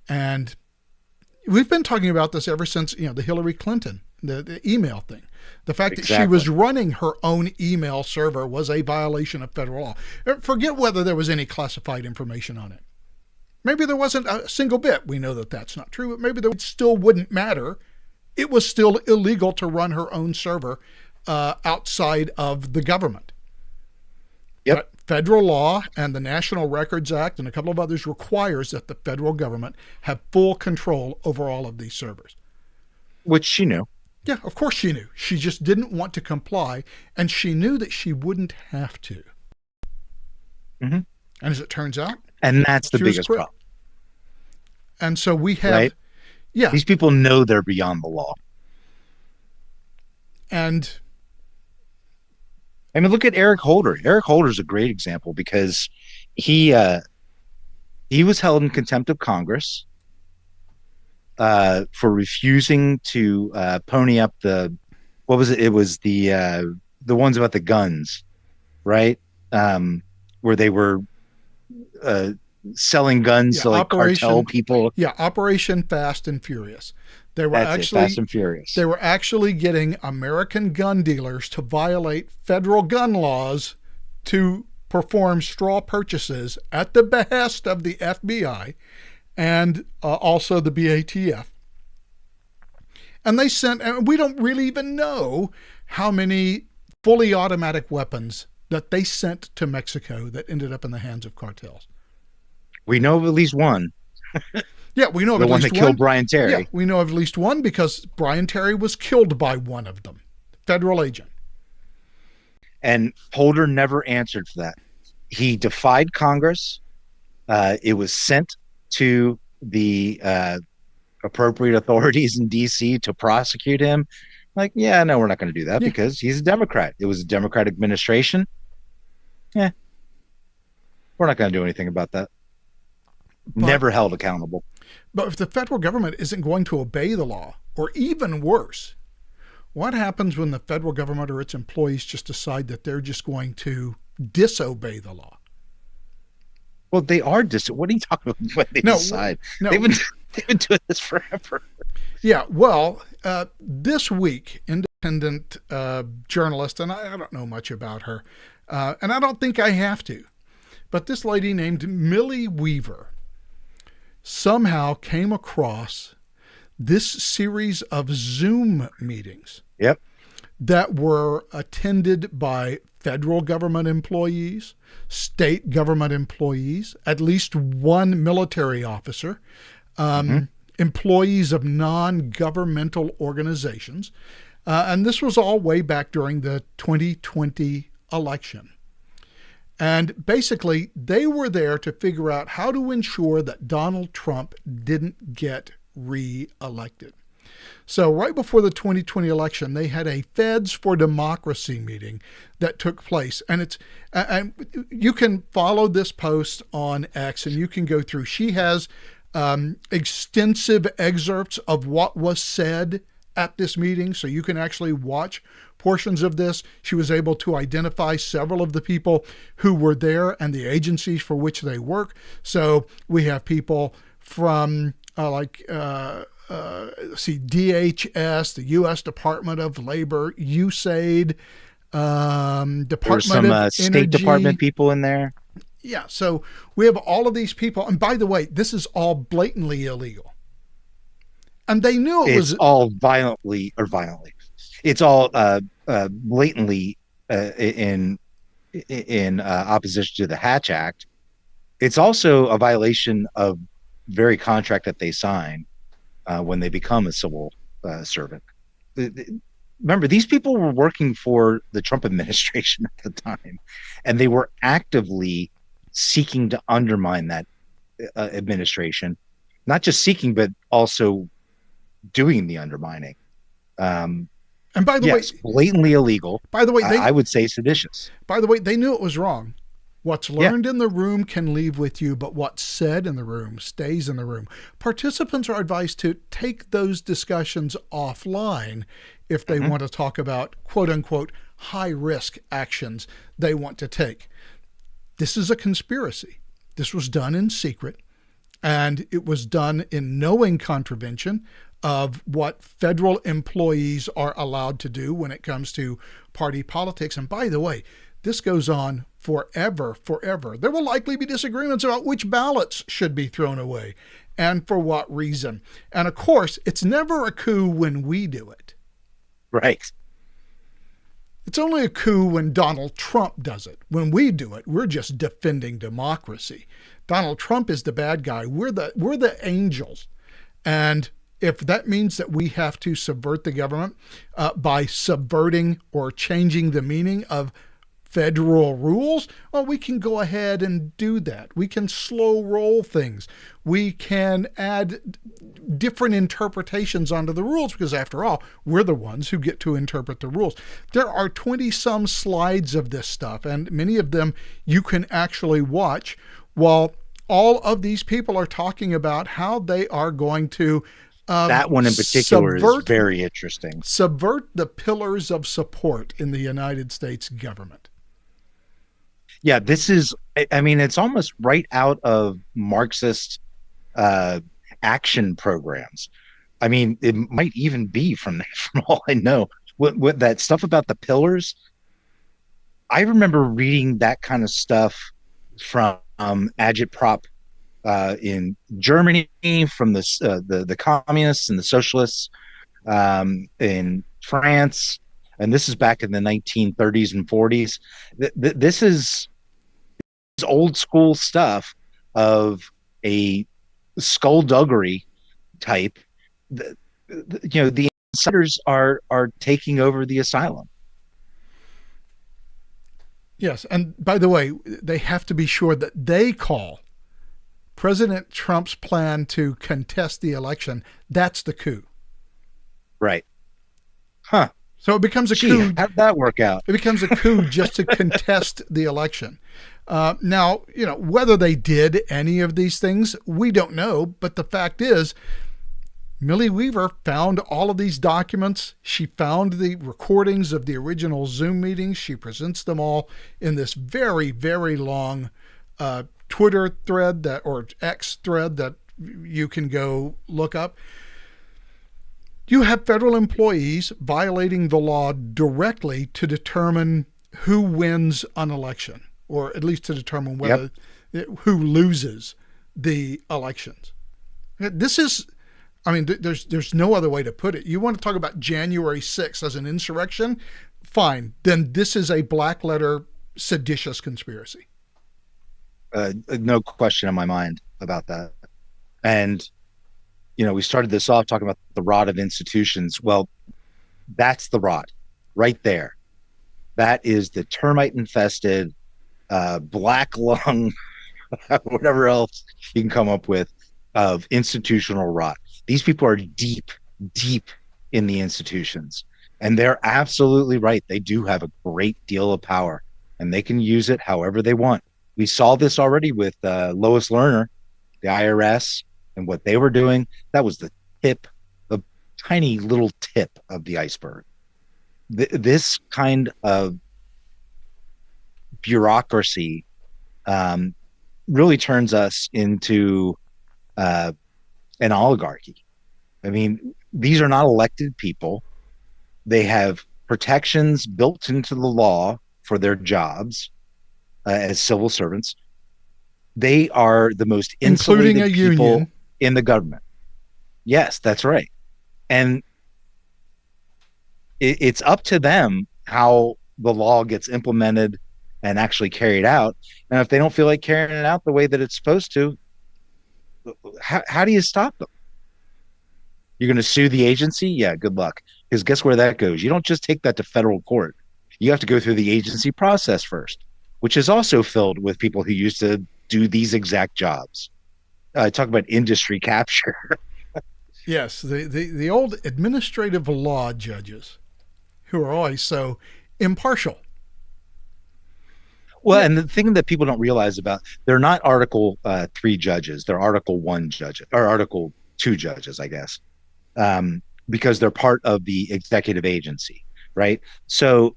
And we've been talking about this ever since, the Hillary Clinton, the email thing. The fact that she was running her own email server was a violation of federal law. Forget whether there was any classified information on it. Maybe there wasn't a single bit. We know that that's not true, but maybe it still wouldn't matter. It was still illegal to run her own server outside of the government. Yep. But federal law and the National Records Act and a couple of others requires that the federal government have full control over all of these servers. Which she knew. Yeah, of course she knew. She just didn't want to comply, and she knew that she wouldn't have to. Mm-hmm. And as it turns out, and that's the biggest problem. And so we have, right? Yeah, these people know they're beyond the law. And I mean, look at Eric Holder. Eric Holder is a great example because he was held in contempt of Congress for refusing to pony up what was it? It was the ones about the guns, right? Where they were selling guns to like cartel people. Yeah, Operation Fast and Furious. Fast and Furious. They were actually getting American gun dealers to violate federal gun laws to perform straw purchases at the behest of the FBI and also the BATF. And and we don't really even know how many fully automatic weapons that they sent to Mexico that ended up in the hands of cartels. We know of at least one. Yeah, we know of the at one least that killed Brian Terry. Yeah, we know of at least one because Brian Terry was killed by one of them, federal agent. And Holder never answered for that. He defied Congress. It was sent to the appropriate authorities in D.C. to prosecute him. Like, yeah, no, we're not going to do that because he's a Democrat. It was a Democrat administration. Yeah, we're not going to do anything about that. Never held accountable. But if the federal government isn't going to obey the law, or even worse, what happens when the federal government or its employees just decide that they're just going to disobey the law? Well, they are what are you talking about when they decide? No. They've been doing this forever. Yeah, well, this week, independent journalist, and I don't know much about her, and I don't think I have to, but this lady named Millie Weaver somehow came across this series of Zoom meetings that were attended by federal government employees, state government employees, at least one military officer, employees of non-governmental organizations. And this was all way back during the 2020 election. And basically, they were there to figure out how to ensure that Donald Trump didn't get re-elected. So right before the 2020 election, they had a Feds for Democracy meeting that took place. And you can follow this post on X and you can go through. She has extensive excerpts of what was said at this meeting, so you can actually watch portions of this. She was able to identify several of the people who were there and the agencies for which they work. So we have people from see, DHS, the U.S. Department of Labor, USAID, There were Department some of State Department Energy. people in there. Yeah, so we have all of these people. And by the way, this is all blatantly illegal. And they knew it It's was. all violently. It's all blatantly in opposition to the Hatch Act. It's also a violation of very contract that they sign when they become a civil servant. Remember, these people were working for the Trump administration at the time, and they were actively seeking to undermine that administration, not just seeking, but also doing the undermining. Um, And by the way, yes, blatantly illegal. by the way, I they would say seditious. by the way they knew it was wrong. What's Yeah. learned in the room can leave with you, but what's said in the room stays in the room. Participants are advised to take those discussions offline if they Mhm. want to talk about quote unquote high risk actions they want to take. This is a conspiracy. This was done in secret, and it was done in knowing contravention of what federal employees are allowed to do when it comes to party politics. And by the way, this goes on forever, forever. There will likely be disagreements about which ballots should be thrown away and for what reason. And of course, it's never a coup when we do it. Right. It's only a coup when Donald Trump does it. When we do it, we're just defending democracy. Donald Trump is the bad guy. We're the angels. And if that means that we have to subvert the government by subverting or changing the meaning of federal rules, well, we can go ahead and do that. We can slow roll things. We can add different interpretations onto the rules because, after all, we're the ones who get to interpret the rules. There are 20 some slides of this stuff, and many of them you can actually watch while all of these people are talking about how they are going to That one in particular is very interesting. subvert the pillars of support in the United States government. Yeah, this is, I mean, it's almost right out of Marxist uh, action programs. I mean, it might even be from from all I know. What that stuff about the pillars, I remember reading that kind of stuff from Agitprop in Germany, from the communists and the socialists in France, and this is back in the 1930s and 40s. This is old school stuff of a skullduggery type. The insiders are taking over the asylum. Yes, and by the way, they have to be sure that they call President Trump's plan to contest the election. That's the coup. Right. Huh. So it becomes a Gee, coup. how'd that work out? It becomes a coup just to contest the election. Now, whether they did any of these things, we don't know. But the fact is, Millie Weaver found all of these documents. She found the recordings of the original Zoom meetings. She presents them all in this very, very long Twitter thread or X thread that you can go look up. You have federal employees violating the law directly to determine who wins an election, or at least to determine whether who loses the elections. This is, I mean, there's no other way to put it. You want to talk about January 6th as an insurrection? Fine. Then this is a black letter seditious conspiracy. No question in my mind about that. And we started this off talking about the rot of institutions. Well, that's the rot right there. That is the termite infested, black lung, whatever else you can come up with of institutional rot. These people are deep, deep in the institutions. And they're absolutely right. They do have a great deal of power and they can use it however they want. We saw this already with Lois Lerner, the IRS, and what they were doing. That was the tiny little tip of the iceberg. This kind of bureaucracy really turns us into an oligarchy. I mean, these are not elected people. They have protections built into the law for their jobs as civil servants. They are the most including a insulated people union. in the government. Yes, that's right. And it's up to them how the law gets implemented and actually carried out. And if they don't feel like carrying it out the way that it's supposed to, how do you stop them? You're going to sue the agency? Yeah, good luck. Because guess where that goes? You don't just take that to federal court. You have to go through the agency process first, which is also filled with people who used to do these exact jobs. Talk about industry capture. Yes, the old administrative law judges who are always so impartial. Well, Yeah. and the thing that people don't realize about they're not Article 3 judges; they're Article 1 judges or Article 2 judges, I guess, because they're part of the executive agency, right? So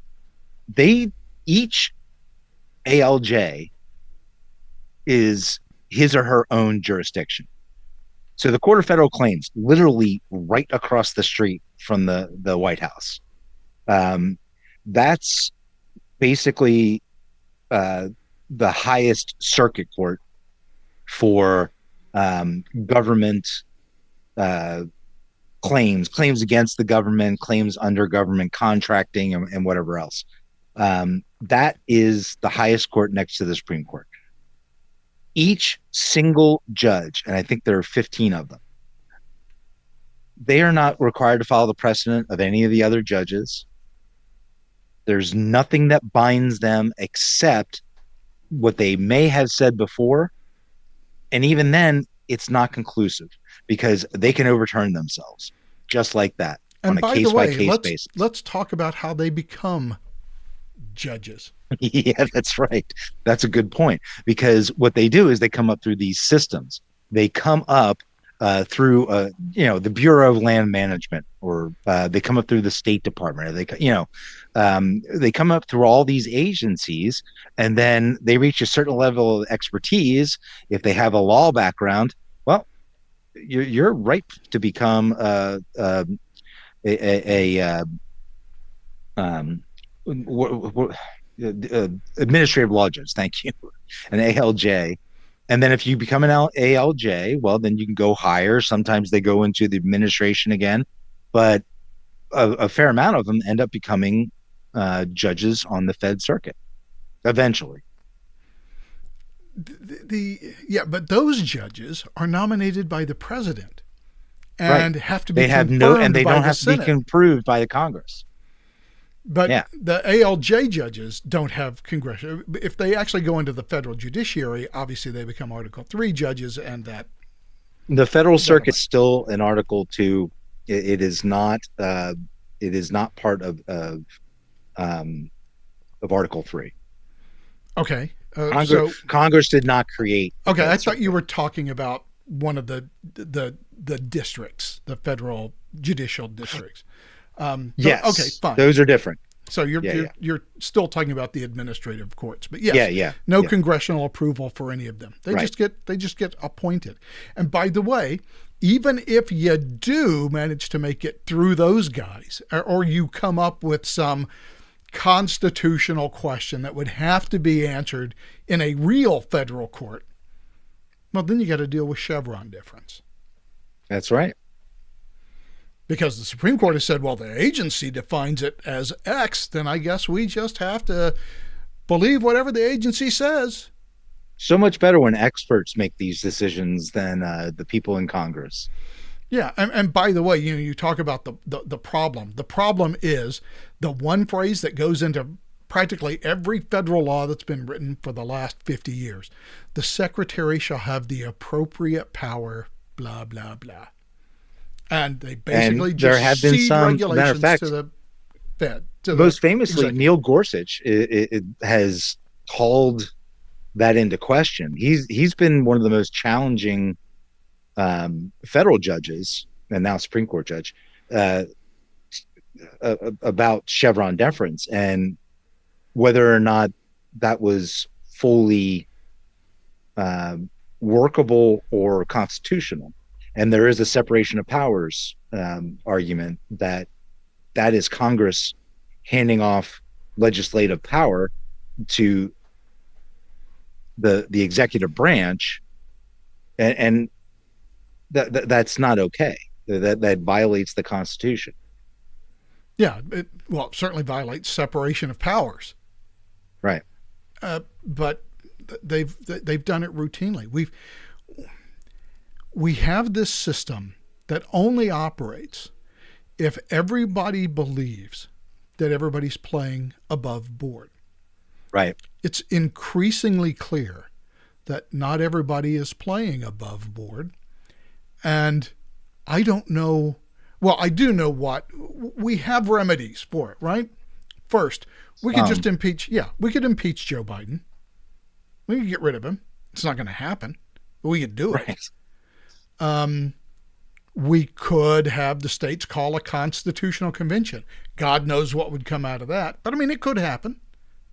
they each ALJ is his or her own jurisdiction. So the Court of Federal Claims, literally right across the street from the White House, um, that's basically uh, the highest circuit court for government uh, claims against the government, claims under government contracting, and whatever else. That is the highest court next to the Supreme Court. Each single judge, and I think there are 15 of them, they are not required to follow the precedent of any of the other judges. There's nothing that binds them except what they may have said before. And even then, it's not conclusive because they can overturn themselves just like that on And a by the case by way, case let's basis. let's talk about how they become judges. Yeah, that's right. That's a good point because what they do is they come up through these systems. They come up through, the Bureau of Land Management, or they come up through the State Department, or they come up through all these agencies, and then they reach a certain level of expertise. If they have a law background, well, you're right to become a um, administrative law judge. Thank you, an ALJ. And then if you become an ALJ, well, then you can go higher. Sometimes they go into the administration again, but a fair amount of them end up becoming judges on the Fed circuit eventually. Yeah, but those judges are nominated by the president Right. and have to be They have no, and confirmed they by don't the have to be Senate. approved by the Congress. But Yeah. the ALJ judges don't have congressional. If they actually go into the federal judiciary, obviously they become Article 3 judges, and The federal that circuit applies. is still an Article 2. It is not. It is not part um, of Article 3. Okay. Congress So, Congress did not create the okay, I Fed thought you circuit. were talking about one of the districts, the federal judicial districts. So, okay, Yes, fine. those are different. So you're Yeah, you're yeah, you're still talking about the administrative courts, but yeah, yes, yeah, no yeah. congressional approval for any of them. They Right. just get appointed. And by the way, even if you do manage to make it through those guys, or you come up with some constitutional question that would have to be answered in a real federal court, well, then you got to deal with Chevron deference. That's right. Because the Supreme Court has said, well, the agency defines it as X, then I guess we just have to believe whatever the agency says. So much better when experts make these decisions than the people in Congress. Yeah, and by the way, you talk about the problem. The problem is the one phrase that goes into practically every federal law that's been written for the last 50 years. The secretary shall have the appropriate power, blah, blah, blah. And they And basically there just have been cede some, matter of regulations to fact, the Fed, to the most famously, executive. Neil Gorsuch it has called that into question. He's been one of the most challenging federal judges, and now Supreme Court judge, uh, about Chevron deference and whether or not that was fully uh, workable or constitutional. And there is a separation of powers argument that is Congress handing off legislative power to the executive branch, and that's not okay. That violates the Constitution. Yeah, it certainly violates separation of powers. Right. But they've done it routinely. We have this system that only operates if everybody believes that everybody's playing above board. Right. It's increasingly clear that not everybody is playing above board. And I don't know. Well, I do know what. We have remedies for it, right? First, we could just impeach. Yeah, we could impeach Joe Biden. We could get rid of him. It's not going to happen, but we could do it. Right. We could have the states call a constitutional convention. God knows what would come out of that. But I mean, it could happen.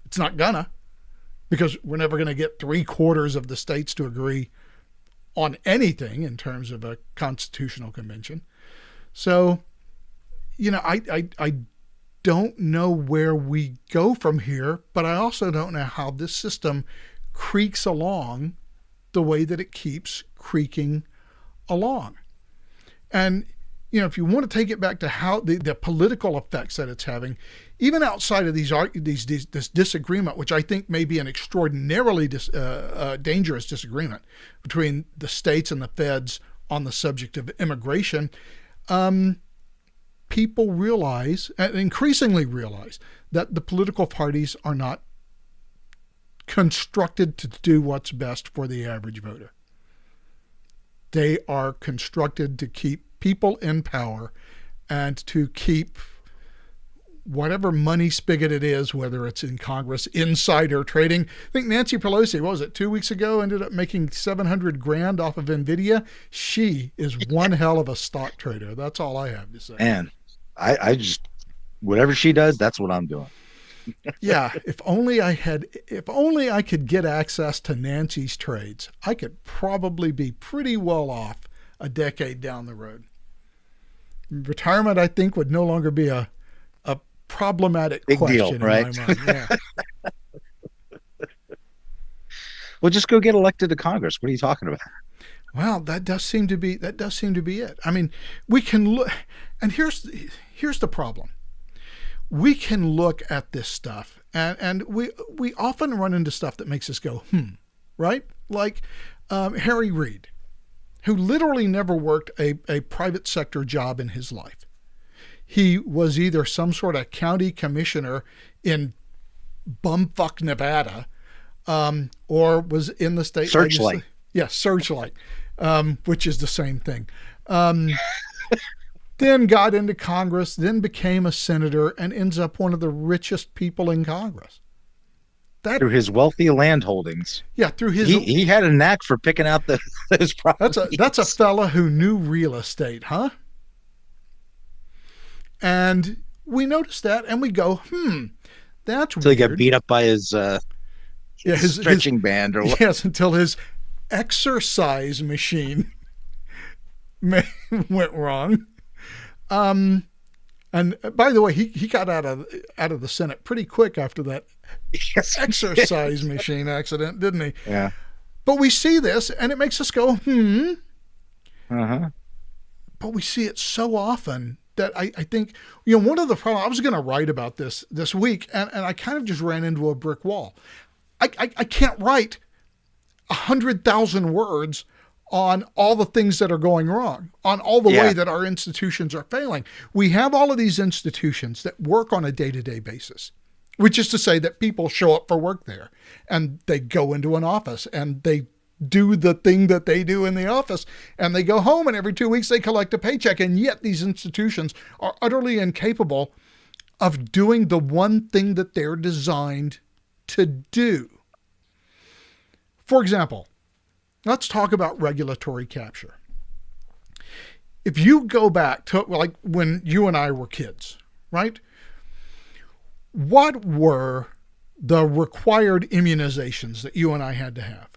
It's not gonna, because we're never going to get 3/4 of the states to agree on anything in terms of a constitutional convention. So, I don't know where we go from here, but I also don't know how this system creaks along the way that it keeps creaking along. And, if you want to take it back to how the political effects that it's having, even outside of this disagreement, which I think may be an extraordinarily dangerous disagreement between the states and the feds on the subject of immigration, people realize, and increasingly realize, that the political parties are not constructed to do what's best for the average voter. They are constructed to keep people in power and to keep whatever money spigot it is, whether it's in Congress, insider trading. I think Nancy Pelosi, what was it, 2 weeks ago, ended up making $700,000 off of NVIDIA. She is one hell of a stock trader. That's all I have to say. And I just, whatever she does, that's what I'm doing. Yeah, if only I could get access to Nancy's trades, I could probably be pretty well off a decade down the road. Retirement, I think, would no longer be a problematic big question deal, right? in my mind. Yeah. Well, just go get elected to Congress. What are you talking about? Well, that does seem to be it. I mean, we can look, and here's the problem. We can look at this stuff, and we often run into stuff that makes us go, right? Like Harry Reid, who literally never worked a private sector job in his life. He was either some sort of county commissioner in bumfuck Nevada, or was in the state Searchlight. Searchlight, which is the same thing. Then got into Congress, then became a senator, and ends up one of the richest people in Congress. Through his wealthy land holdings. Yeah, through his. He had a knack for picking out those properties. That's a fella who knew real estate, huh? And we noticed that, and we go, that's until weird. He got beat up by his stretching band, or what? Yes, until his exercise machine went wrong. And by the way, he got out of the Senate pretty quick after that exercise machine accident, didn't he? Yeah. But we see this, and it makes us go, Uh-huh. But we see it so often that I think, one of the problems, I was going to write about this week, and I kind of just ran into a brick wall. I can't write 100,000 words on all the things that are going wrong, on all the way that our institutions are failing. We have all of these institutions that work on a day-to-day basis, which is to say that people show up for work there, and they go into an office, and they do the thing that they do in the office, and they go home, and every 2 weeks they collect a paycheck. And yet these institutions are utterly incapable of doing the one thing that they're designed to do. For example, let's talk about regulatory capture. If you go back to like when you and I were kids, right? What were the required immunizations that you and I had to have,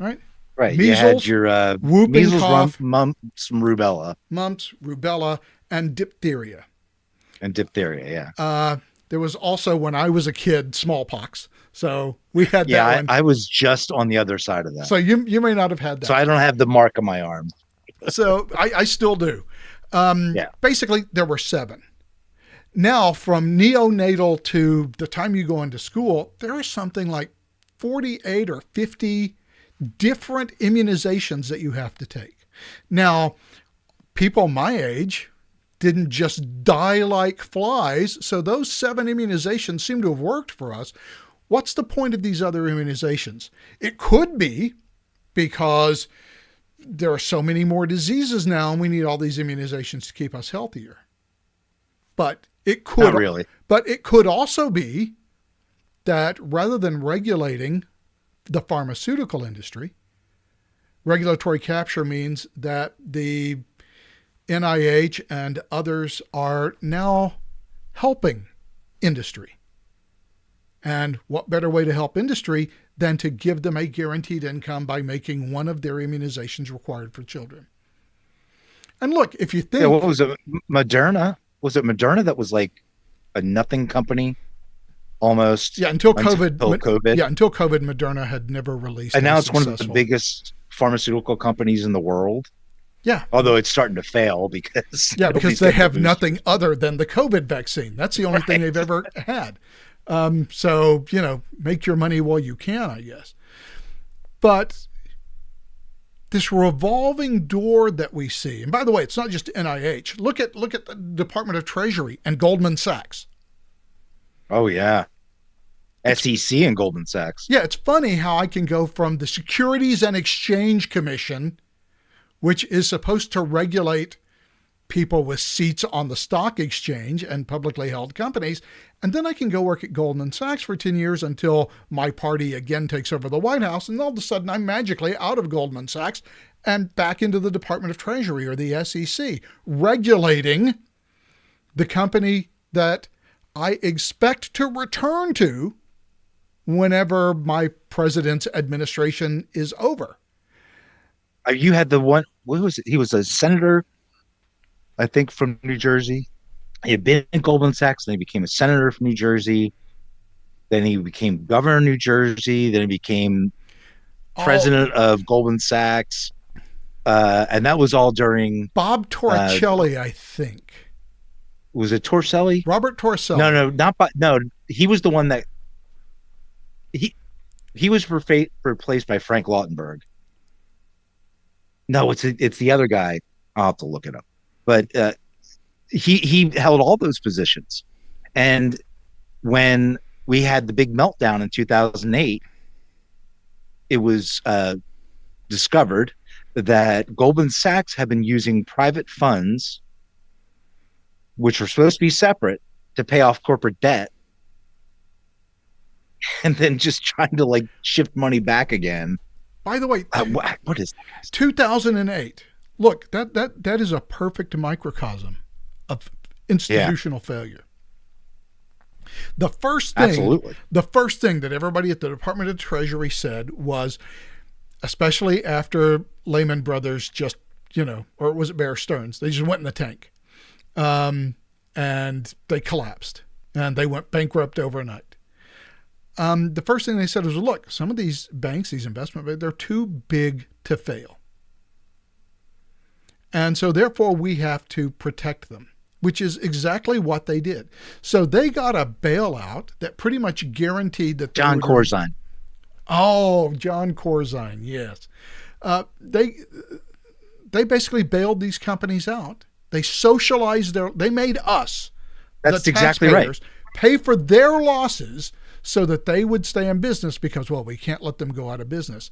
right? Right. You had Measles, your whooping measles, cough, mumps, rubella, mumps, rubella, and diphtheria. and diphtheria. Yeah. There was also, when I was a kid, smallpox. So we had Yeah. that one. I was just on the other side of that. So you may not have had So that. I don't have the mark on my arm. So I still do. Yeah. Basically, there were 7. Now, from neonatal to the time you go into school, there are something like 48 or 50 different immunizations that you have to take. Now, people my age didn't just die like flies, so those 7 immunizations seem to have worked for us. What's the point of these other immunizations? It could be because there are so many more diseases now and we need all these immunizations to keep us healthier. But it could, Not really. But it could also be that rather than regulating the pharmaceutical industry, regulatory capture means that the NIH and others are now helping industry. And what better way to help industry than to give them a guaranteed income by making one of their immunizations required for children? And look, if you think... Yeah, what was it? Moderna? Was it Moderna that was like a nothing company almost? Yeah, until COVID. Until COVID. Yeah, until COVID, Moderna had never released. And now it's one of the biggest pharmaceutical companies in the world. Yeah. Although it's starting to fail because they have nothing other than the COVID vaccine. That's the only thing they've ever had. So, make your money while you can, I guess. But this revolving door that we see, and by the way, it's not just NIH. Look at the Department of Treasury and Goldman Sachs. Oh, yeah. SEC and Goldman Sachs. Yeah, it's funny how I can go from the Securities and Exchange Commission, which is supposed to regulate people with seats on the stock exchange and publicly held companies, and then I can go work at Goldman Sachs for 10 years until my party again takes over the White House, and all of a sudden I'm magically out of Goldman Sachs and back into the Department of Treasury or the SEC, regulating the company that I expect to return to whenever my president's administration is over. You had the one, what was it? He was a senator, I think, from New Jersey. He had been in Goldman Sachs, then he became a senator from New Jersey. Then he became governor of New Jersey. Then he became president of Goldman Sachs. And that was all during Bob Torricelli, I think. Was it Torricelli? Robert Torricelli. No, he was the one that he was replaced by Frank Lautenberg. No, it's the other guy. I'll have to look it up. But he held all those positions. And when we had the big meltdown in 2008, it was discovered that Goldman Sachs had been using private funds, which were supposed to be separate, to pay off corporate debt, and then just trying to like shift money back again. By the way, what is that? 2008. Look, that is a perfect microcosm of institutional failure. The first thing that everybody at the Department of Treasury said was, especially after Lehman Brothers just, or was it Bear Stearns? They just went in the tank, and they collapsed and they went bankrupt overnight. The first thing they said was, look, some of these banks, these investment banks, they're too big to fail. And so therefore we have to protect them, which is exactly what they did. So they got a bailout that pretty much guaranteed that John Corzine. Oh, John Corzine, yes. They basically bailed these companies out. They socialized they made us, that's the exactly right, pay for their losses so that they would stay in business because, well, we can't let them go out of business.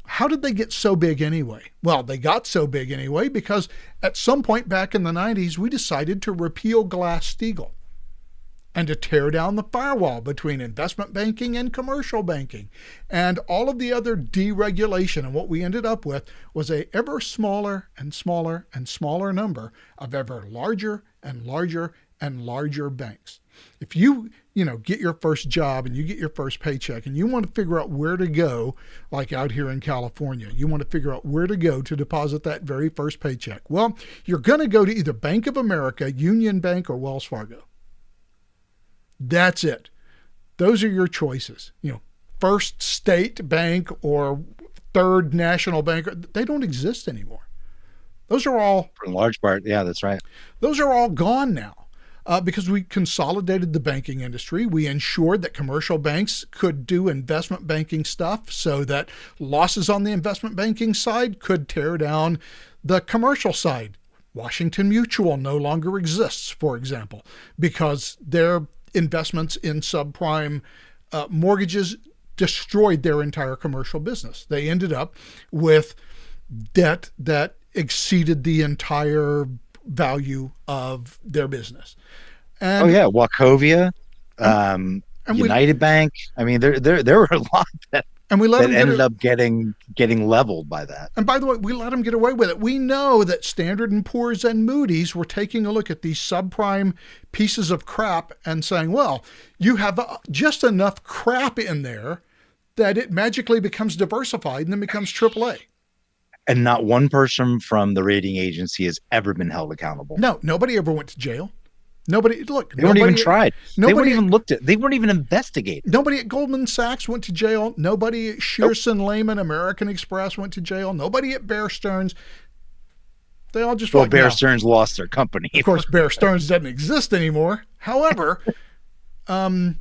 How did they get so big anyway? Well, they got so big anyway because at some point back in the 90s, we decided to repeal Glass-Steagall and to tear down the firewall between investment banking and commercial banking and all of the other deregulation. And what we ended up with was a ever smaller and smaller and smaller number of ever larger and larger and larger banks. If you get your first job and you get your first paycheck and you want to figure out where to go, like out here in California, you want to figure out where to go to deposit that very first paycheck. Well, you're going to go to either Bank of America, Union Bank, or Wells Fargo. That's it. Those are your choices. First State Bank or Third National Bank, they don't exist anymore. Those are all, for in large part, yeah, that's right. Those are all gone now. Because we consolidated the banking industry. We ensured that commercial banks could do investment banking stuff so that losses on the investment banking side could tear down the commercial side. Washington Mutual no longer exists, for example, because their investments in subprime mortgages destroyed their entire commercial business. They ended up with debt that exceeded the entire value of their business. And, Wachovia, United Bank. I mean, there were a lot that ended up getting leveled by that. And by the way, we let them get away with it. We know that Standard & Poor's and Moody's were taking a look at these subprime pieces of crap and saying, well, you have just enough crap in there that it magically becomes diversified and then becomes AAA. And not one person from the rating agency has ever been held accountable. No, nobody ever went to jail. They weren't even tried. They weren't even looked at. They weren't even investigated. Nobody at Goldman Sachs went to jail. Nobody at Shearson, Lehman, American Express went to jail. Nobody at Bear Stearns. They all just Bear Stearns lost their company. Of course, Bear Stearns doesn't exist anymore. However, let's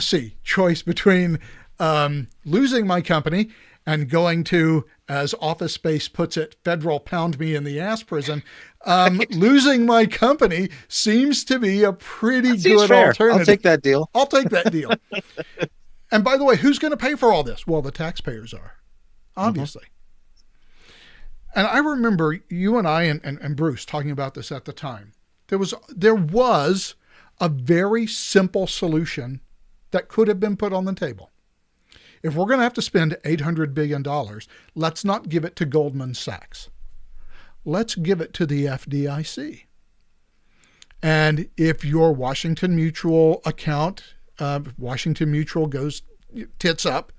see, choice between losing my company and going to, as Office Space puts it, federal pound me in the ass prison. Losing my company seems to be a pretty good alternative. I'll take that deal. I'll take that deal. And by the way, who's going to pay for all this? Well, the taxpayers are, obviously. Mm-hmm. And I remember you and I and Bruce talking about this at the time. There was a very simple solution that could have been put on the table. If we're going to have to spend $800 billion, let's not give it to Goldman Sachs. Let's give it to the FDIC. And if your Washington Mutual account, Washington Mutual goes tits up,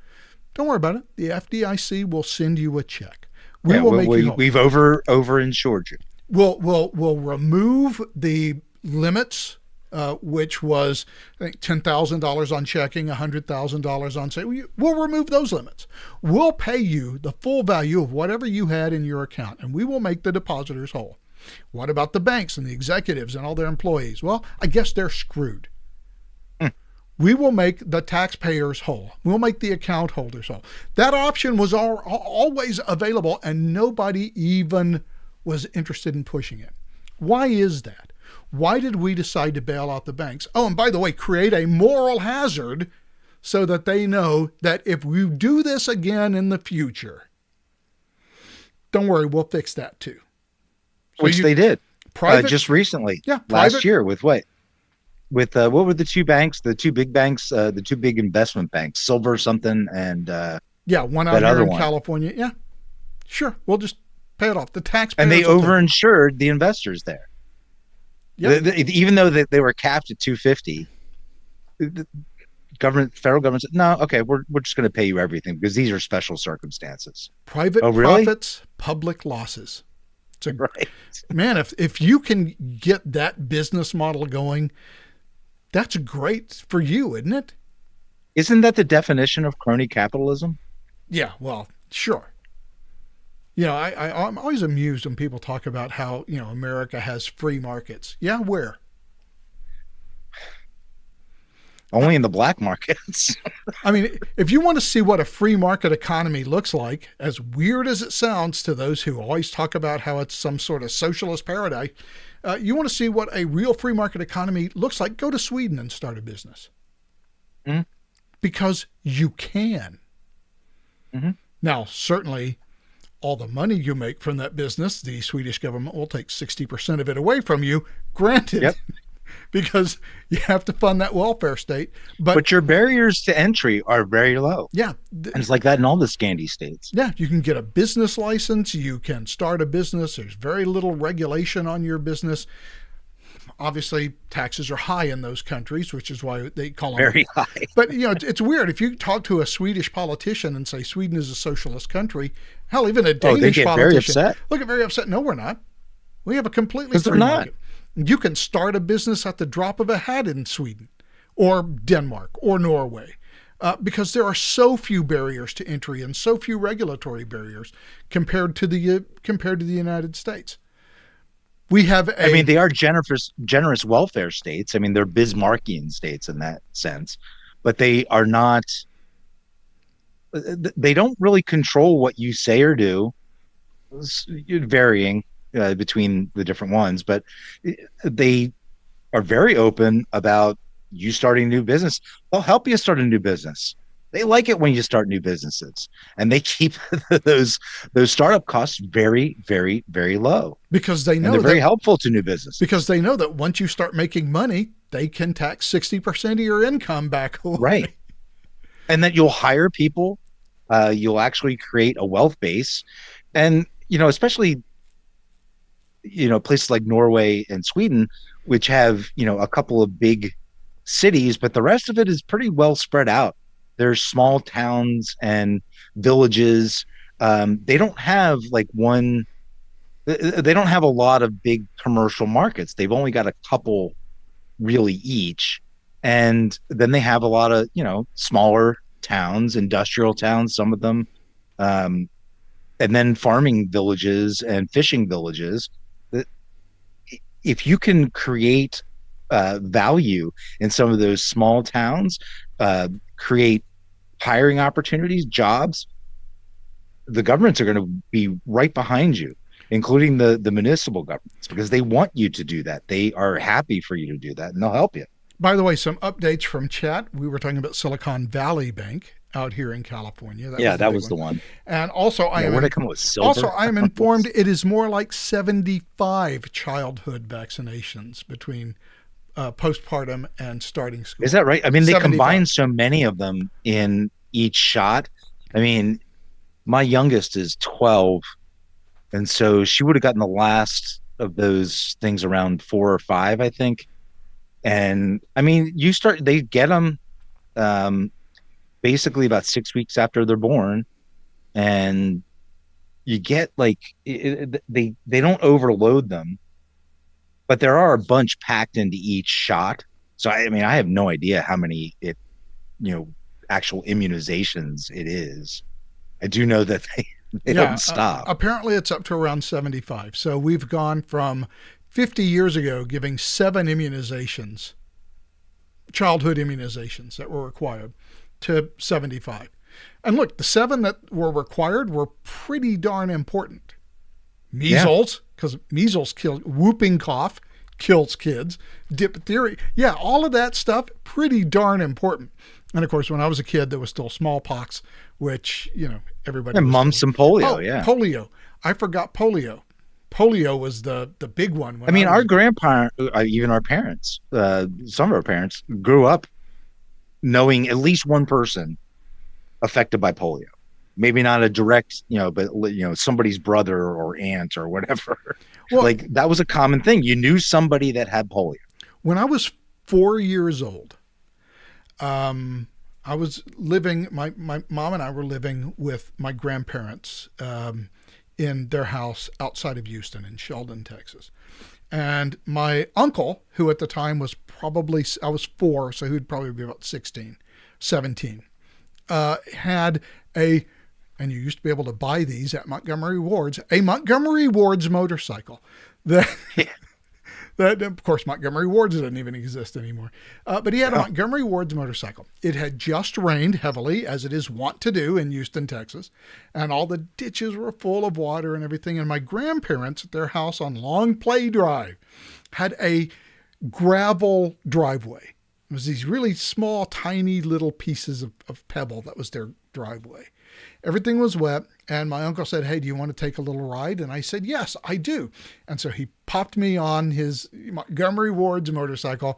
don't worry about it. The FDIC will send you a check. We've over-insured you. We'll remove the limits, which was, I think, $10,000 on checking, $100,000 on savings. We'll remove those limits. We'll pay you the full value of whatever you had in your account, and we will make the depositors whole. What about the banks and the executives and all their employees? Well, I guess they're screwed. We will make the taxpayers whole. We'll make the account holders whole. That option was always available, and nobody even was interested in pushing it. Why is that? Why did we decide to bail out the banks? Oh, and by the way, create a moral hazard so that they know that if we do this again in the future, don't worry, we'll fix that too. So which they did just recently. Yeah, last year with what? With what were the two banks, the two big banks, the two big investment banks, Silver something and one out here in California. Yeah, sure. We'll just pay it off. The taxpayers. And they overinsured the investors there. Yep. Even though they were capped at 250, the federal government said, no, okay, we're just going to pay you everything because these are special circumstances. Private profits, public losses. Right. Man, if you can get that business model going, that's great for you, isn't it? Isn't that the definition of crony capitalism? Yeah, well, sure. I'm always amused when people talk about how, America has free markets. Yeah, where? Only in the black markets. I mean, if you want to see what a free market economy looks like, as weird as it sounds to those who always talk about how it's some sort of socialist paradise, you want to see what a real free market economy looks like, go to Sweden and start a business. Mm-hmm. Because you can. Mm-hmm. Now, certainly, all the money you make from that business, the Swedish government will take 60% of it away from you, granted. Yep. Because you have to fund that welfare state. But your barriers to entry are very low. Yeah. And it's like that in all the Scandi states. Yeah. You can get a business license. You can start a business. There's very little regulation on your business. obviously taxes are high in those countries, which is why they call them Very high. But it's weird if you talk to a Swedish politician and say Sweden is a socialist country. Hell, even a Danish they get very politician upset. look at very upset. No, we're not. We have a completely 'Cause they're free not. market. You can start a business at the drop of a hat in Sweden, or Denmark, or Norway, because there are so few barriers to entry and so few regulatory barriers compared to the United States. We have I mean, they are generous welfare states. I mean, they're Bismarckian states in that sense, but they are not. They don't really control what you say or do, varying between the different ones. But they are very open about you starting a new business. They'll help you start a new business. They like it when you start new businesses, and they keep those startup costs very, very, very low because they know they're very helpful to new business. Because they know that once you start making money, they can tax 60% of your income back away. Right, and that you'll hire people, you'll actually create a wealth base, and especially places like Norway and Sweden, which have a couple of big cities, but the rest of it is pretty well spread out. There's small towns and villages. They don't have they don't have a lot of big commercial markets. They've only got a couple really each. And then they have a lot of, smaller towns, industrial towns, some of them. And then farming villages and fishing villages. If you can create value in some of those small towns, create hiring opportunities, jobs, the governments are going to be right behind you, including the municipal governments, because they want you to do that. They are happy for you to do that, and they'll help you. By the way, some updates from chat. We were talking about Silicon Valley Bank out here in California. That was the one. And also, I am informed it is more like 75 childhood vaccinations between postpartum and starting school. Is that right? I mean, they 75. combine so many of them in each shot. I mean, my youngest is 12, and so she would have gotten the last of those things around 4 or 5, I think. And I mean, they get them basically about 6 weeks after they're born, and you get they don't overload them, but there are a bunch packed into each shot. So I mean, I have no idea how many actual immunizations it is. I do know that they don't stop. Apparently it's up to around 75. So we've gone from 50 years ago giving 7 immunizations, childhood immunizations that were required, to 75. And look, the 7 that were required were pretty darn important. Measles, because measles kills, whooping cough kills kids, diphtheria. Yeah, all of that stuff, pretty darn important. And of course, when I was a kid, there was still smallpox, which, everybody. And mumps and polio, polio. I forgot polio. Polio was the big one. I mean, our grandparents, even our parents, some of our parents grew up knowing at least one person affected by polio. Maybe not a direct, but somebody's brother or aunt or whatever. Well, that was a common thing. You knew somebody that had polio. When I was 4 years old, I was living, my mom and I were living with my grandparents in their house outside of Houston in Sheldon, Texas. And my uncle, who at the time was I was 4, so he'd probably be about 16, 17, had and you used to be able to buy these at Montgomery Ward's, a Montgomery Ward's motorcycle. That, of course, Montgomery Ward's doesn't even exist anymore. But he had a Montgomery Ward's motorcycle. It had just rained heavily, as it is wont to do in Houston, Texas, and all the ditches were full of water and everything. And my grandparents at their house on Long Play Drive had a gravel driveway. It was these really small, tiny little pieces of pebble. That was their driveway. Everything was wet, and my uncle said, "Hey, do you want to take a little ride?" And I said, "Yes, I do." And so he popped me on his Montgomery Ward's motorcycle,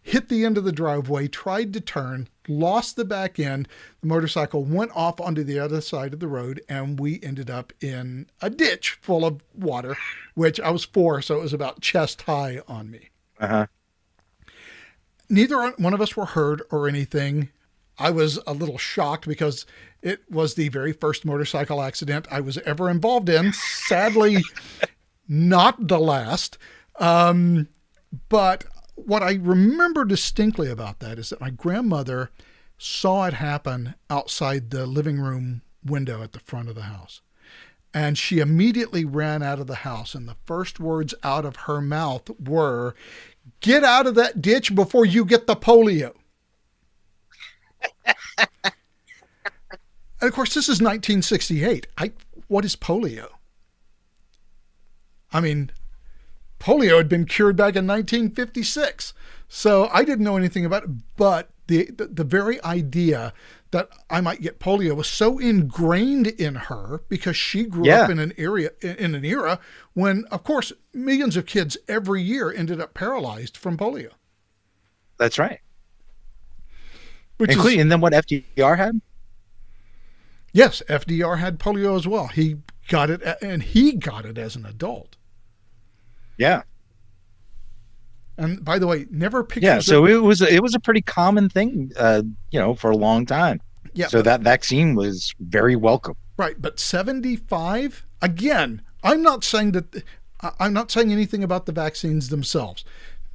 hit the end of the driveway, tried to turn, lost the back end. The motorcycle went off onto the other side of the road, and we ended up in a ditch full of water, which I was 4, so it was about chest high on me. Uh-huh. Neither one of us were hurt or anything. I was a little shocked because it was the very first motorcycle accident I was ever involved in. Sadly, not the last. But what I remember distinctly about that is that my grandmother saw it happen outside the living room window at the front of the house. And she immediately ran out of the house. And the first words out of her mouth were, "Get out of that ditch before you get the polio." And of course, this is 1968. What is polio? I mean, polio had been cured back in 1956. So I didn't know anything about it. But the very idea that I might get polio was so ingrained in her because she grew up in an era when, of course, millions of kids every year ended up paralyzed from polio. That's right. And then what FDR had? Yes, FDR had polio as well. He got it, and he got it as an adult. Yeah. And by the way, never pictures. Yeah, so it was a pretty common thing, for a long time. Yeah. So that vaccine was very welcome. Right, but 75 again. I'm not saying anything about the vaccines themselves.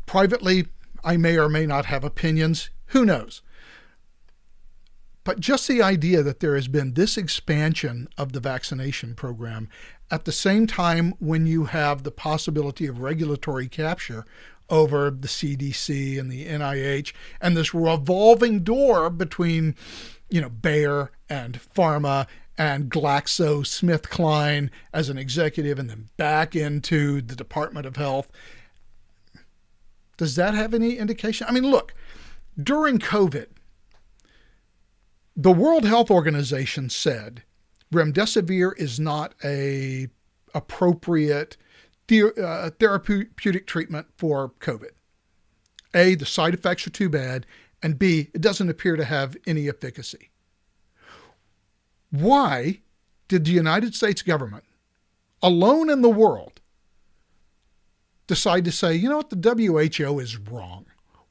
Privately, I may or may not have opinions. Who knows? But just the idea that there has been this expansion of the vaccination program at the same time when you have the possibility of regulatory capture over the CDC and the NIH and this revolving door between, Bayer and pharma and GlaxoSmithKline as an executive and then back into the Department of Health. Does that have any indication? I mean, look, during COVID, the World Health Organization said remdesivir is not a appropriate therapeutic treatment for COVID. A, the side effects are too bad, and B, it doesn't appear to have any efficacy. Why did the United States government, alone in the world, decide to say, you know what, the WHO is wrong?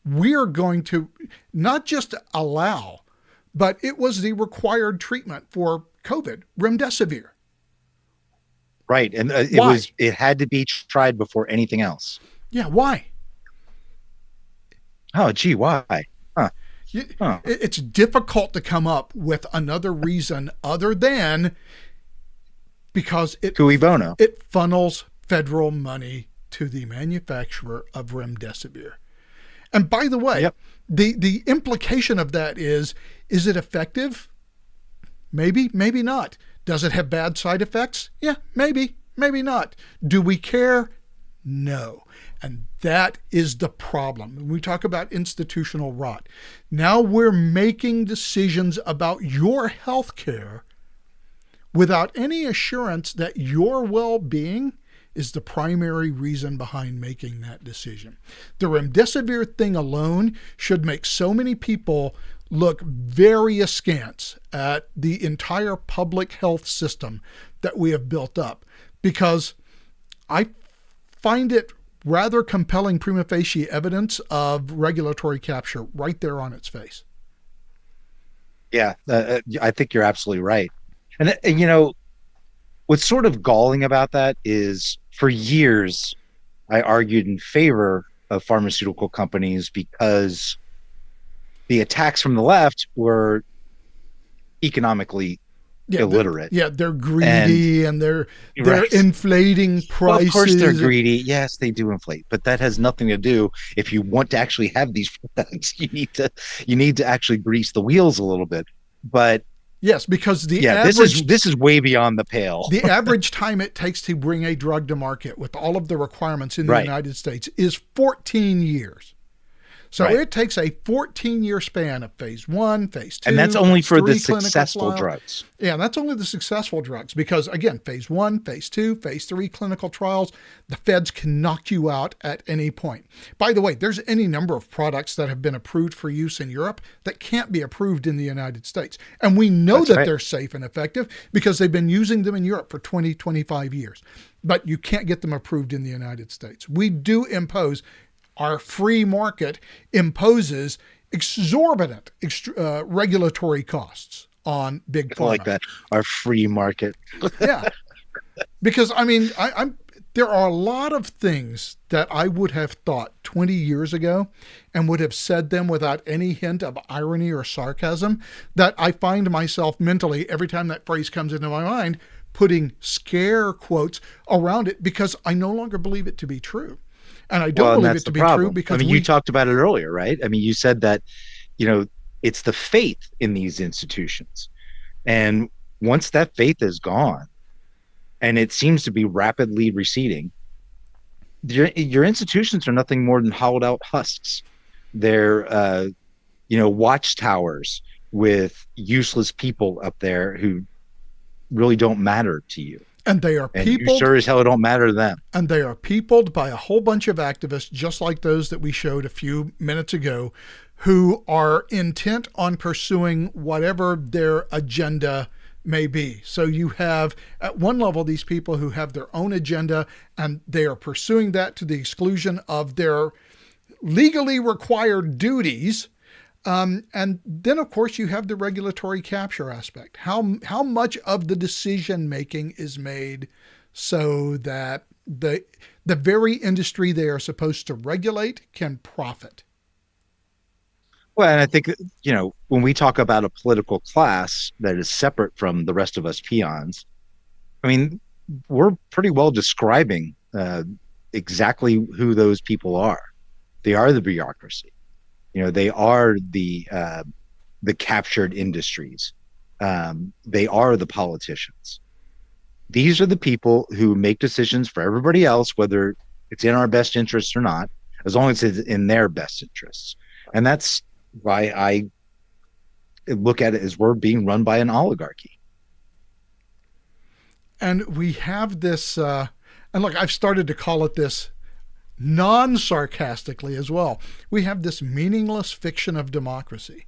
We're going to not just allow, but it was the required treatment for COVID, remdesivir. Right, and it had to be tried before anything else. Yeah, why? Oh, gee, why? It's difficult to come up with another reason other than because Cui bono. It funnels federal money to the manufacturer of remdesivir. And by the way, the implication of that is it effective? Maybe, maybe not. Does it have bad side effects? Yeah, maybe, maybe not. Do we care? No. And that is the problem. When we talk about institutional rot, now we're making decisions about your health care without any assurance that your well-being is the primary reason behind making that decision. The remdesivir thing alone should make so many people look very askance at the entire public health system that we have built up, because I find it rather compelling prima facie evidence of regulatory capture right there on its face. Yeah, I think you're absolutely right. And what's sort of galling about that is for years, I argued in favor of pharmaceutical companies because the attacks from the left were economically illiterate. They're greedy and they're inflating prices. Well, of course they're greedy. Yes, they do inflate, but that has nothing to do. If you want to actually have these products, you need to actually grease the wheels a little bit. But yes, because this is way beyond the pale. The average time it takes to bring a drug to market with all of the requirements in the United States is 14 years. So it takes a 14-year span of phase 1, phase 2, and that's only for the successful drugs. Yeah, that's only the successful drugs because, again, phase 1, phase 2, phase 3 clinical trials, the feds can knock you out at any point. By the way, there's any number of products that have been approved for use in Europe that can't be approved in the United States. And we know they're safe and effective because they've been using them in Europe for 20, 25 years. But you can't get them approved in the United States. We do impose our free market imposes exorbitant regulatory costs on big I like pharma. that. Our free market. Yeah, because I mean, there are a lot of things that I would have thought 20 years ago and would have said them without any hint of irony or sarcasm that I find myself mentally, every time that phrase comes into my mind, putting scare quotes around it because I no longer believe it to be true. And I don't believe it to be true because you talked about it earlier, right? I mean, you said that, it's the faith in these institutions. And once that faith is gone, and it seems to be rapidly receding, your institutions are nothing more than hollowed out husks. They're, watchtowers with useless people up there who really don't matter to you. And they are peopled. You sure as hell don't matter to them. And they are peopled by a whole bunch of activists, just like those that we showed a few minutes ago, who are intent on pursuing whatever their agenda may be. So you have at one level these people who have their own agenda and they are pursuing that to the exclusion of their legally required duties. And then, of course, you have the regulatory capture aspect. How much of the decision making is made so that the very industry they are supposed to regulate can profit? Well, and I think, when we talk about a political class that is separate from the rest of us peons, I mean, we're pretty well describing exactly who those people are. They are the bureaucracy. They are the captured industries. They are the politicians. These are the people who make decisions for everybody else, whether it's in our best interests or not, as long as it's in their best interests. And that's why I look at it as we're being run by an oligarchy. And we have this, and look, I've started to call it this non-sarcastically as well. We have this meaningless fiction of democracy.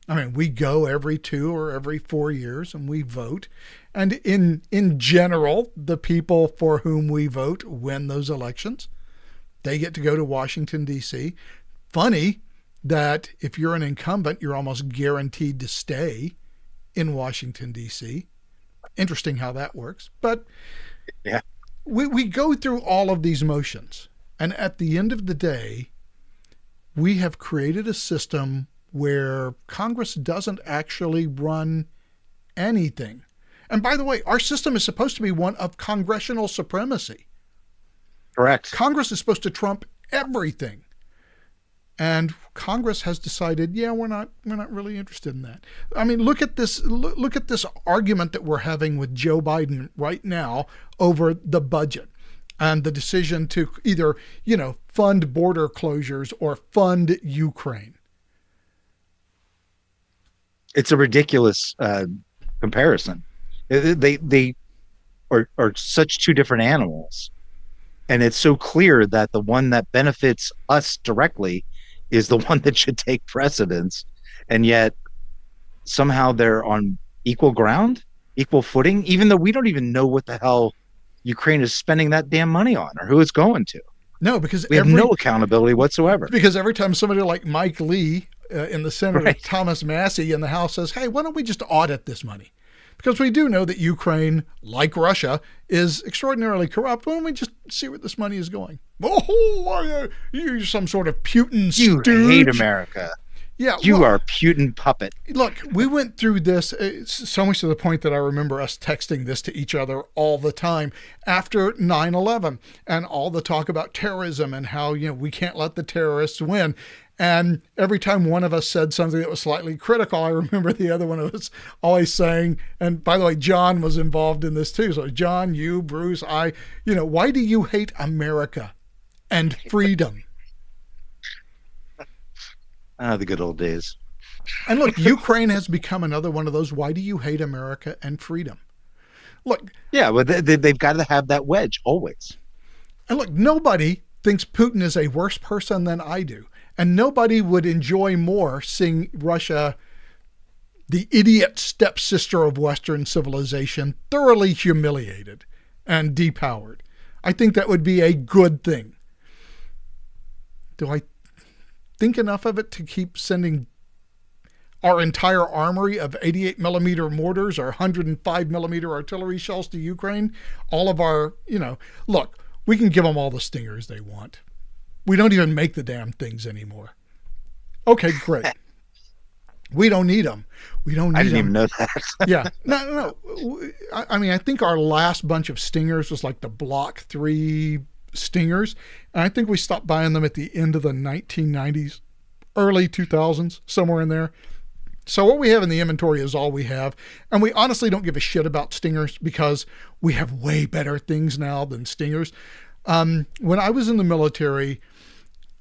I mean, we go every 2 or every 4 years and we vote. And in general, the people for whom we vote win those elections. They get to go to Washington, D.C. Funny that if you're an incumbent, you're almost guaranteed to stay in Washington, D.C. Interesting how that works. But yeah, we go through all of these motions. And at the end of the day, we have created a system where Congress doesn't actually run anything. And by the way, our system is supposed to be one of congressional supremacy. Correct. Congress is supposed to trump everything. And Congress has decided, yeah, we're not really interested in that. I mean, look at this argument that we're having with Joe Biden right now over the budget and the decision to either, fund border closures or fund Ukraine. It's a ridiculous comparison. They are such two different animals. And it's so clear that the one that benefits us directly is the one that should take precedence. And yet somehow they're on equal ground, equal footing, even though we don't even know what the hell Ukraine is spending that damn money on or who it's going to. No, because we have no accountability whatsoever. Because every time somebody like Mike Lee in the Senate, right, Thomas Massey in the House says, hey, why don't we just audit this money? Because we do know that Ukraine, like Russia, is extraordinarily corrupt. Why don't we just see where this money is going? Oh, you're some sort of Putin stooge. You hate America. Yeah, you are a Putin puppet. Look, we went through this so much to the point that I remember us texting this to each other all the time after 9/11 and all the talk about terrorism and how, we can't let the terrorists win. And every time one of us said something that was slightly critical, I remember the other one of us always saying, and by the way, John was involved in this too. So John, you, Bruce, I, why do you hate America and freedom? The good old days. And look, Ukraine has become another one of those, why do you hate America and freedom? Look. Yeah, but they've got to have that wedge always. And look, nobody thinks Putin is a worse person than I do. And nobody would enjoy more seeing Russia, the idiot stepsister of Western civilization, thoroughly humiliated and depowered. I think that would be a good thing. Do I think enough of it to keep sending our entire armory of 88 millimeter mortars or 105 millimeter artillery shells to Ukraine? All of our, look, we can give them all the Stingers they want. We don't even make the damn things anymore. Okay, great. We don't need them. We don't need I didn't them. even know that. Yeah. No. I mean, I think our last bunch of Stingers was like the Block 3 Stingers. And I think we stopped buying them at the end of the 1990s, early 2000s, somewhere in there. So what we have in the inventory is all we have. And we honestly don't give a shit about Stingers because we have way better things now than Stingers. When I was in the military,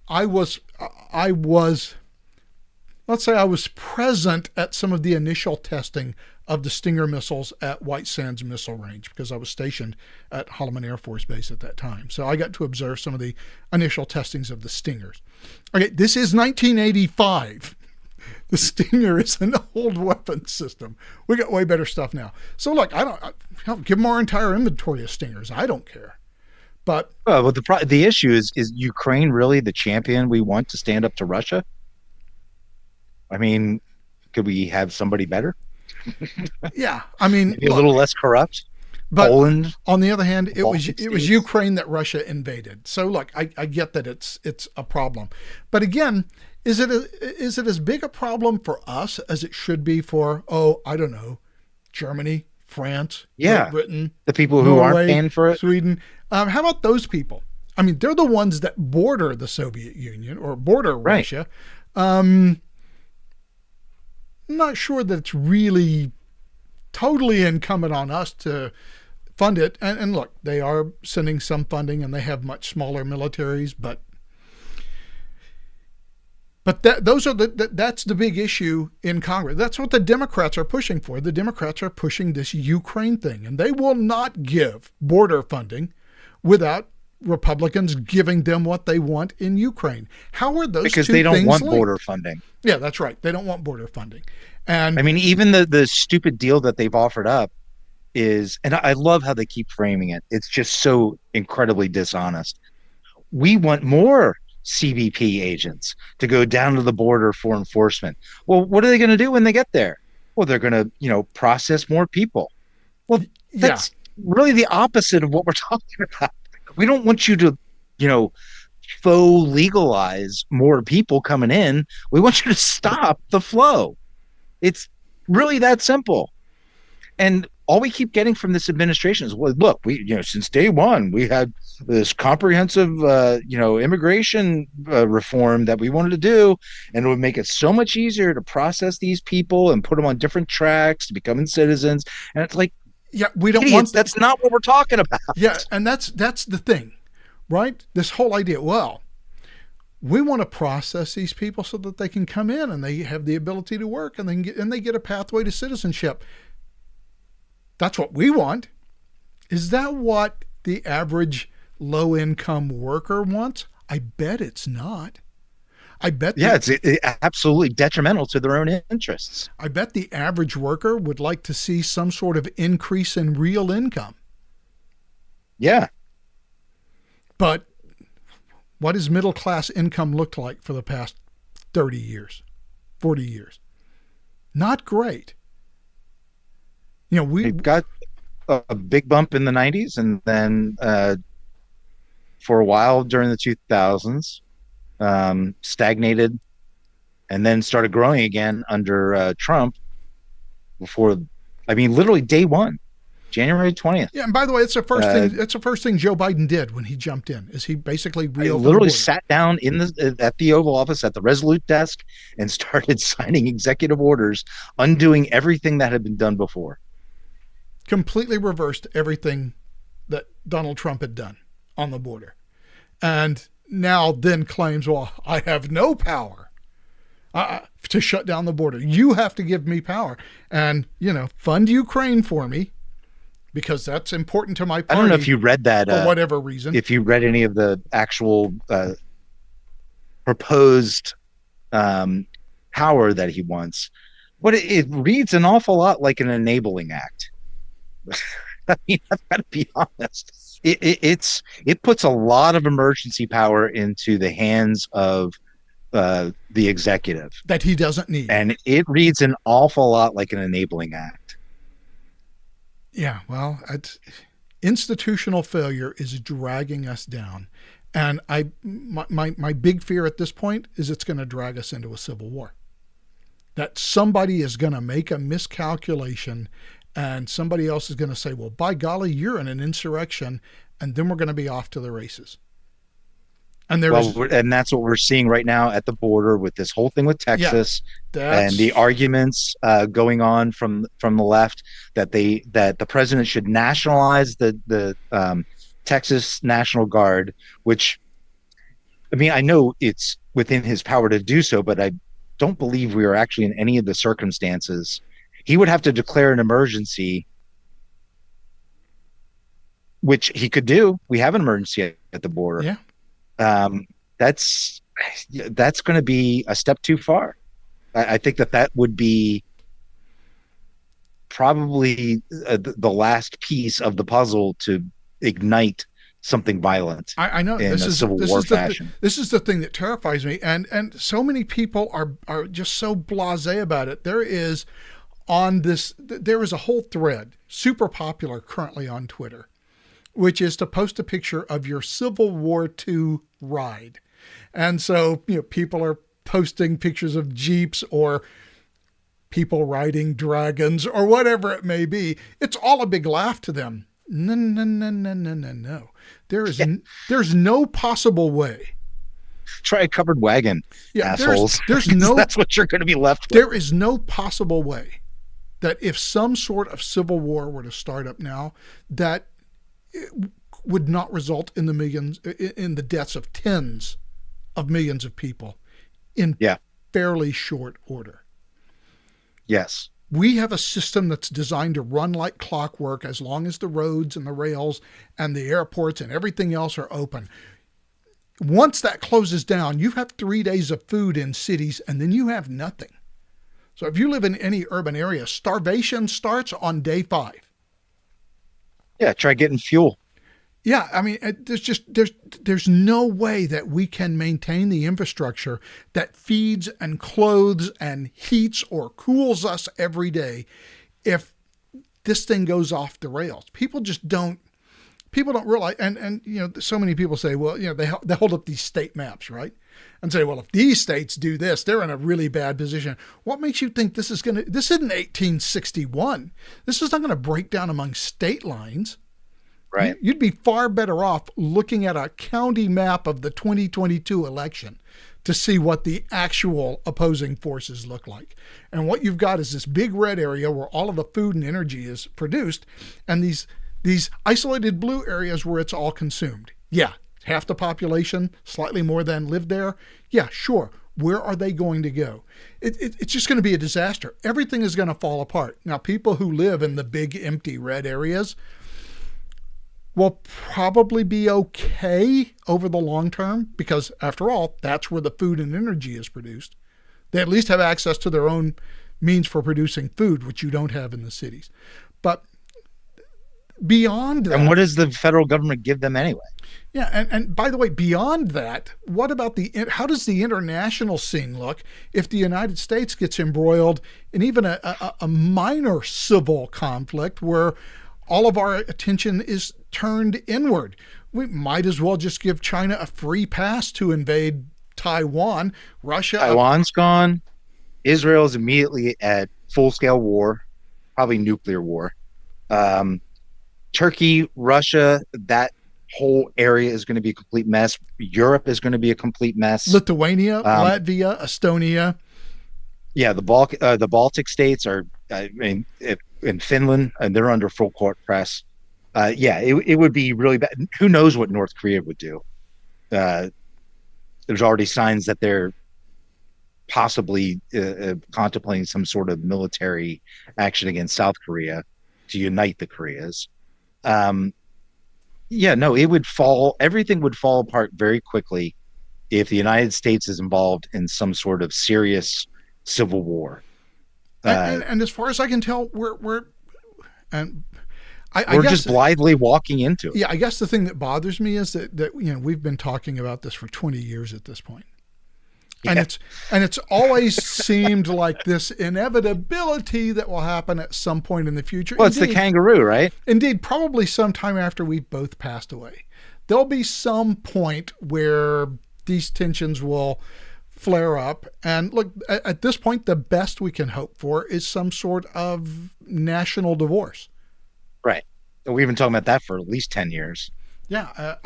I was present at some of the initial testing of the Stinger missiles at White Sands Missile Range because I was stationed at Holloman Air Force Base at that time. So I got to observe some of the initial testings of the Stingers. Okay, this is 1985. The Stinger is an old weapon system. We got way better stuff now. So look, give them our entire inventory of Stingers. I don't care. But the issue is Ukraine really the champion we want to stand up to Russia? I mean, could we have somebody better? Yeah, I mean, maybe a little less corrupt. But Poland, on the other hand, it was Ukraine that Russia invaded. So look, I get that it's a problem, but again, is it as big a problem for us as it should be for I don't know, Germany, France, Great Britain, the people who Norway, aren't paying for it, Sweden? How about those people? I mean, they're the ones that border the Soviet Union or border Russia. I'm not sure that it's really totally incumbent on us to fund it. And look, they are sending some funding and they have much smaller militaries, but that's the big issue in Congress. That's what the Democrats are pushing for. The Democrats are pushing this Ukraine thing, and they will not give border funding without Republicans giving them what they want in Ukraine. How are those because two they don't things want linked? Border funding. Yeah, that's right. They don't want border funding. And I mean, even the stupid deal that they've offered up is, and I love how they keep framing it. It's just so incredibly dishonest. We want more CBP agents to go down to the border for enforcement. Well, what are they going to do when they get there? Well, they're going to, process more people. Well, that's really the opposite of what we're talking about. We don't want you to, faux legalize more people coming in. We want you to stop the flow. It's really that simple. And all we keep getting from this administration is, well, look, we, since day one, we had this comprehensive, immigration reform that we wanted to do, and it would make it so much easier to process these people and put them on different tracks to becoming citizens. And it's like, we don't idiots, want that's not what we're talking about. Yeah, and that's the thing, right? This whole idea, well, we want to process these people so that they can come in and they have the ability to work and they get a pathway to citizenship. That's what we want. Is that what the average low-income worker wants? I bet it's not. I bet. Yeah, it's absolutely detrimental to their own interests. I bet the average worker would like to see some sort of increase in real income. Yeah. But what has middle-class income looked like for the past 30 years, 40 years? Not great. We've got a big bump in the 90s, and then for a while during the 2000s, stagnated, and then started growing again under Trump literally day one, January 20th. Yeah, and by the way, it's the first thing. It's the first thing Joe Biden did when he jumped in. Is he basically literally sat down at the Oval Office at the Resolute desk and started signing executive orders, undoing everything that had been done before. Completely reversed everything that Donald Trump had done on the border, and now then claims, well, I have no power to shut down the border. You have to give me power and, fund Ukraine for me because that's important to my party. I don't know if you read that for whatever reason. If you read any of the actual proposed power that he wants, but it reads an awful lot like an enabling act. I mean, I've got to be honest. It puts a lot of emergency power into the hands of the executive, that he doesn't need. and it reads an awful lot like an enabling act. Yeah, well, institutional failure is dragging us down. And my big fear at this point is it's going to drag us into a civil war. That somebody is going to make a miscalculation and somebody else is going to say, well, by golly, you're in an insurrection. And then we're going to be off to the races. And And that's what we're seeing right now at the border with this whole thing with Texas, and the arguments going on from the left that the president should nationalize the Texas National Guard, which, I mean, I know it's within his power to do so, but I don't believe we are actually in any of the circumstances. He would have to declare an emergency, which he could do. We have an emergency at the border. Yeah. That's going to be a step too far. I think that would be probably the last piece of the puzzle to ignite something violent. I know in this a is civil war fashion. This is the thing that terrifies me, and so many people are just so blasé about it. There is a whole thread, super popular currently on Twitter, which is to post a picture of your Civil War II ride. And so, people are posting pictures of Jeeps or people riding dragons or whatever it may be. It's all a big laugh to them. No, no, no, no, no, no, no. There's no possible way. Try a covered wagon, assholes. There's no. That's what you're going to be left with. There is no possible way that if some sort of civil war were to start up now, that it would not result in the deaths of tens of millions of people in fairly short order. Yes. We have a system that's designed to run like clockwork as long as the roads and the rails and the airports and everything else are open. Once that closes down, you have 3 days of food in cities and then you have nothing. So if you live in any urban area, starvation starts on day 5. Yeah, try getting fuel. Yeah, I mean, there's no way that we can maintain the infrastructure that feeds and clothes and heats or cools us every day if this thing goes off the rails. People don't realize, and so many people say, well, they hold up these state maps, right? And say, well, if these states do this, they're in a really bad position. What makes you think this isn't 1861? This is not going to break down among state lines. Right. You'd be far better off looking at a county map of the 2022 election to see what the actual opposing forces look like. And what you've got is this big red area where all of the food and energy is produced, and these isolated blue areas where it's all consumed. Yeah, half the population, slightly more than live there. Yeah, sure. Where are they going to go? It's just going to be a disaster. Everything is going to fall apart. Now, people who live in the big empty red areas will probably be okay over the long term because, after all, that's where the food and energy is produced. They at least have access to their own means for producing food, which you don't have in the cities. But beyond that... And what does the federal government give them anyway? Yeah, and by the way, beyond that, what about how does the international scene look if the United States gets embroiled in even a minor civil conflict where all of our attention is turned inward? We might as well just give China a free pass to invade Taiwan. Taiwan's gone. Israel's immediately at full-scale war, probably nuclear war. Turkey, Russia, that whole area is going to be a complete mess. Europe is going to be a complete mess. Lithuania, Latvia, Estonia. Yeah, the Baltic states are, in Finland, and they're under full court press. It would be really bad. Who knows what North Korea would do? There's already signs that they're possibly contemplating some sort of military action against South Korea to unite the Koreas. Everything would fall apart very quickly if the United States is involved in some sort of serious civil war. And as far as I can tell, and I We're guess just blithely walking into it. Yeah, I guess the thing that bothers me is that we've been talking about this for 20 years at this point. Yeah. And it's always seemed like this inevitability that will happen at some point in the future. Well, it's the kangaroo, right? Indeed, probably sometime after we've both passed away. There'll be some point where these tensions will flare up. And look, at this point, the best we can hope for is some sort of national divorce. Right. We've been talking about that for at least 10 years. Yeah,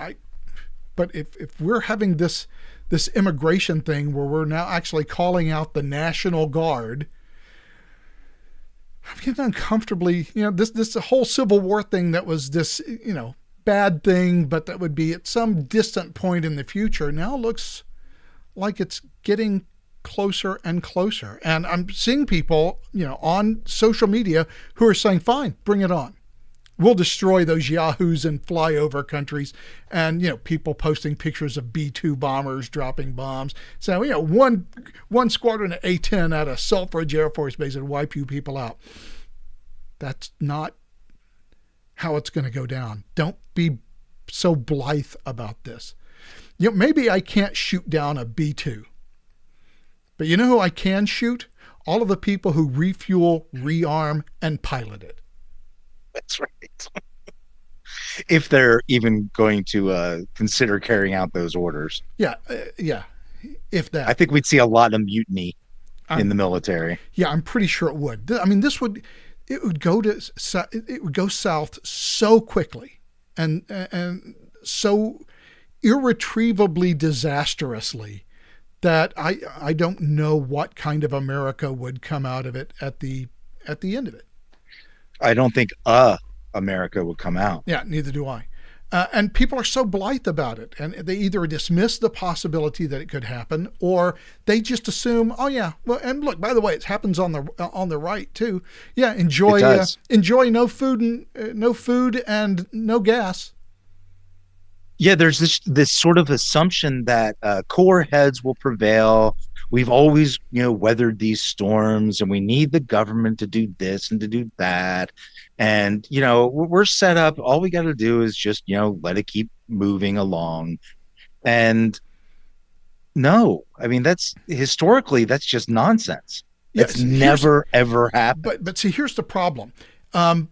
but if we're having this immigration thing where we're now actually calling out the National Guard, I'm getting uncomfortably, this whole Civil War thing that was this, bad thing, but that would be at some distant point in the future, now looks like it's getting closer and closer. And I'm seeing people, on social media who are saying, fine, bring it on. We'll destroy those yahoos in flyover countries, and people posting pictures of B-2 bombers dropping bombs. So one squadron of A-10 at a Selfridge Air Force Base and wipe you people out. That's not how it's going to go down. Don't be so blithe about this. Maybe I can't shoot down a B-2, but you know who I can shoot? All of the people who refuel, rearm, and pilot it. That's right. If they're even going to consider carrying out those orders. Yeah. If that. I think we'd see a lot of mutiny in the military. Yeah, I'm pretty sure it would. I mean, it would go south so quickly and so irretrievably disastrously that I don't know what kind of America would come out of it at the end of it. I don't think America would come out. Yeah, neither do I. And people are so blithe about it, and they either dismiss the possibility that it could happen, or they just assume, oh yeah, well, and look, by the way, it happens on the right too. Yeah, enjoy no food and no gas. Yeah, there's this sort of assumption that core heads will prevail. We've always, weathered these storms, and we need the government to do this and to do that. And, we're set up. All we got to do is just, let it keep moving along. And no, I mean, that's just nonsense. It's never, ever happened. But see, here's the problem.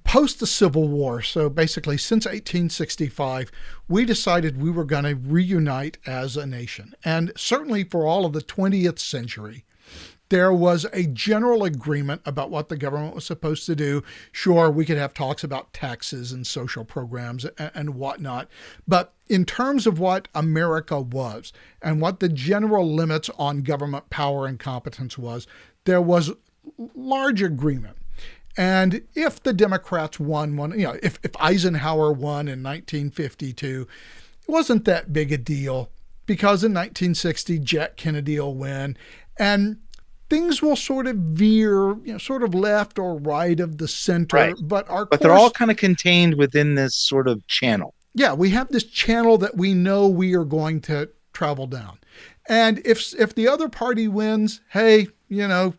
Post the Civil War, so basically since 1865, we decided we were going to reunite as a nation. And certainly for all of the 20th century, there was a general agreement about what the government was supposed to do. Sure, we could have talks about taxes and social programs and whatnot. But in terms of what America was and what the general limits on government power and competence was, there was large agreement. And if the Democrats won, if Eisenhower won in 1952, it wasn't that big a deal because in 1960, Jack Kennedy will win. And things will sort of veer, sort of left or right of the center. Right. But they're all kind of contained within this sort of channel. Yeah, we have this channel that we know we are going to travel down. And if the other party wins, hey,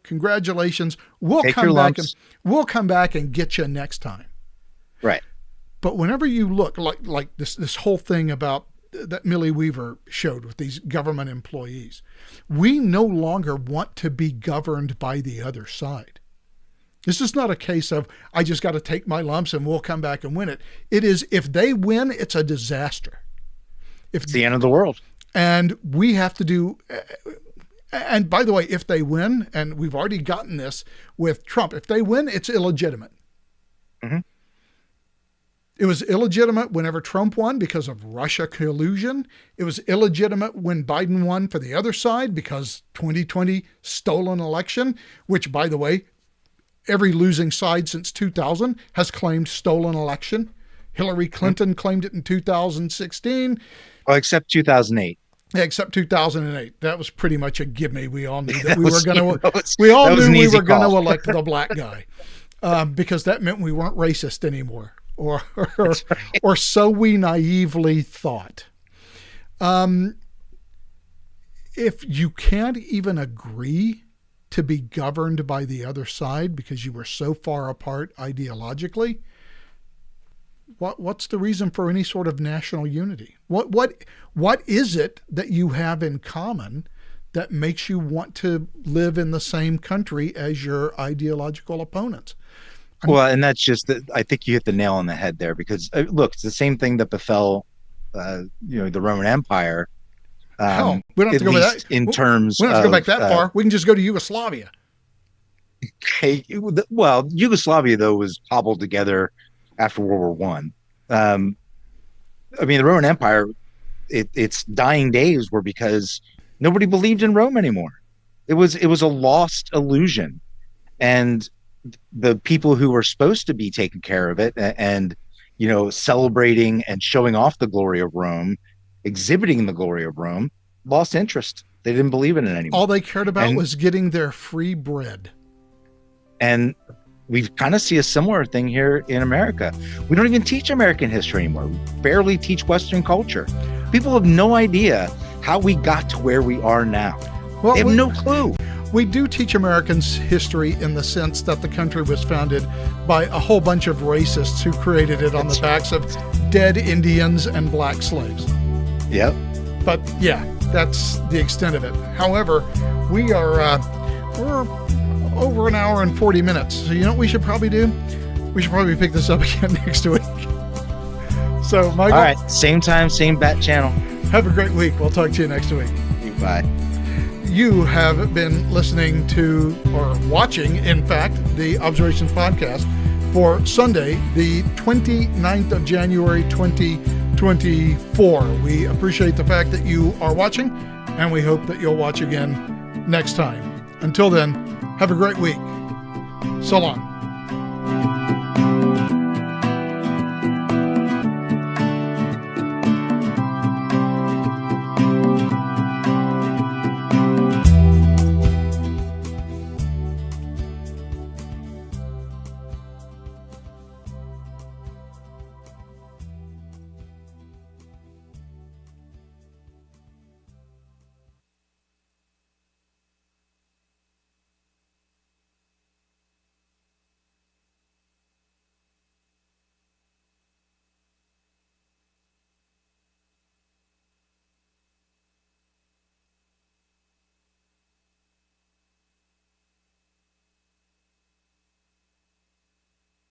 congratulations. We'll come back and get you next time. Right. But whenever you look like this whole thing about that Millie Weaver showed with these government employees, we no longer want to be governed by the other side. This is not a case of I just got to take my lumps and we'll come back and win it. It is, if they win, it's a disaster. It's the end of the world. And we have to do, and by the way, if they win, and we've already gotten this with Trump, if they win, it's illegitimate. Mm-hmm. It was illegitimate whenever Trump won because of Russia collusion. It was illegitimate when Biden won for the other side because 2020 stolen election, which, by the way, every losing side since 2000 has claimed stolen election. Hillary Clinton claimed it in 2016. Well, except 2008. Yeah, except 2008. That was pretty much a gimme. We all knew that we were going to. We all knew we were going to elect the black guy, because that meant we weren't racist anymore, or so we naively thought. If you can't even agree to be governed by the other side because you were so far apart ideologically, what's the reason for any sort of national unity? What is it that you have in common that makes you want to live in the same country as your ideological opponents? Well, and that's just that. I think you hit the nail on the head there, because look, it's the same thing that befell, the Roman Empire. Hell, we don't have at to go least that. in terms. We don't have to go back that of, far. We can just go to Yugoslavia. Well, Yugoslavia though was cobbled together after World War One. I mean, the Roman Empire, its dying days were because nobody believed in Rome anymore. It was a lost illusion, and the people who were supposed to be taking care of it and celebrating and showing off the glory of Rome, exhibiting the glory of Rome, lost interest. They didn't believe in it anymore. All they cared about was getting their free bread. And we kind of see a similar thing here in America. We don't even teach American history anymore. We barely teach Western culture. People have no idea how we got to where we are now. Well, they have no clue. We do teach Americans history in the sense that the country was founded by a whole bunch of racists who created it on the backs of dead Indians and black slaves. Yep. But yeah, that's the extent of it. However, we're over an hour and 40 minutes. So you know what we should probably do? We should probably pick this up again next week. So Michael. All right. Same time, same bat channel. Have a great week. We'll talk to you next week. Bye. You have been listening to, or watching, in fact, the Observations Podcast for Sunday, the 29th of January, 2024. We appreciate the fact that you are watching, and we hope that you'll watch again next time. Until then, have a great week. So long.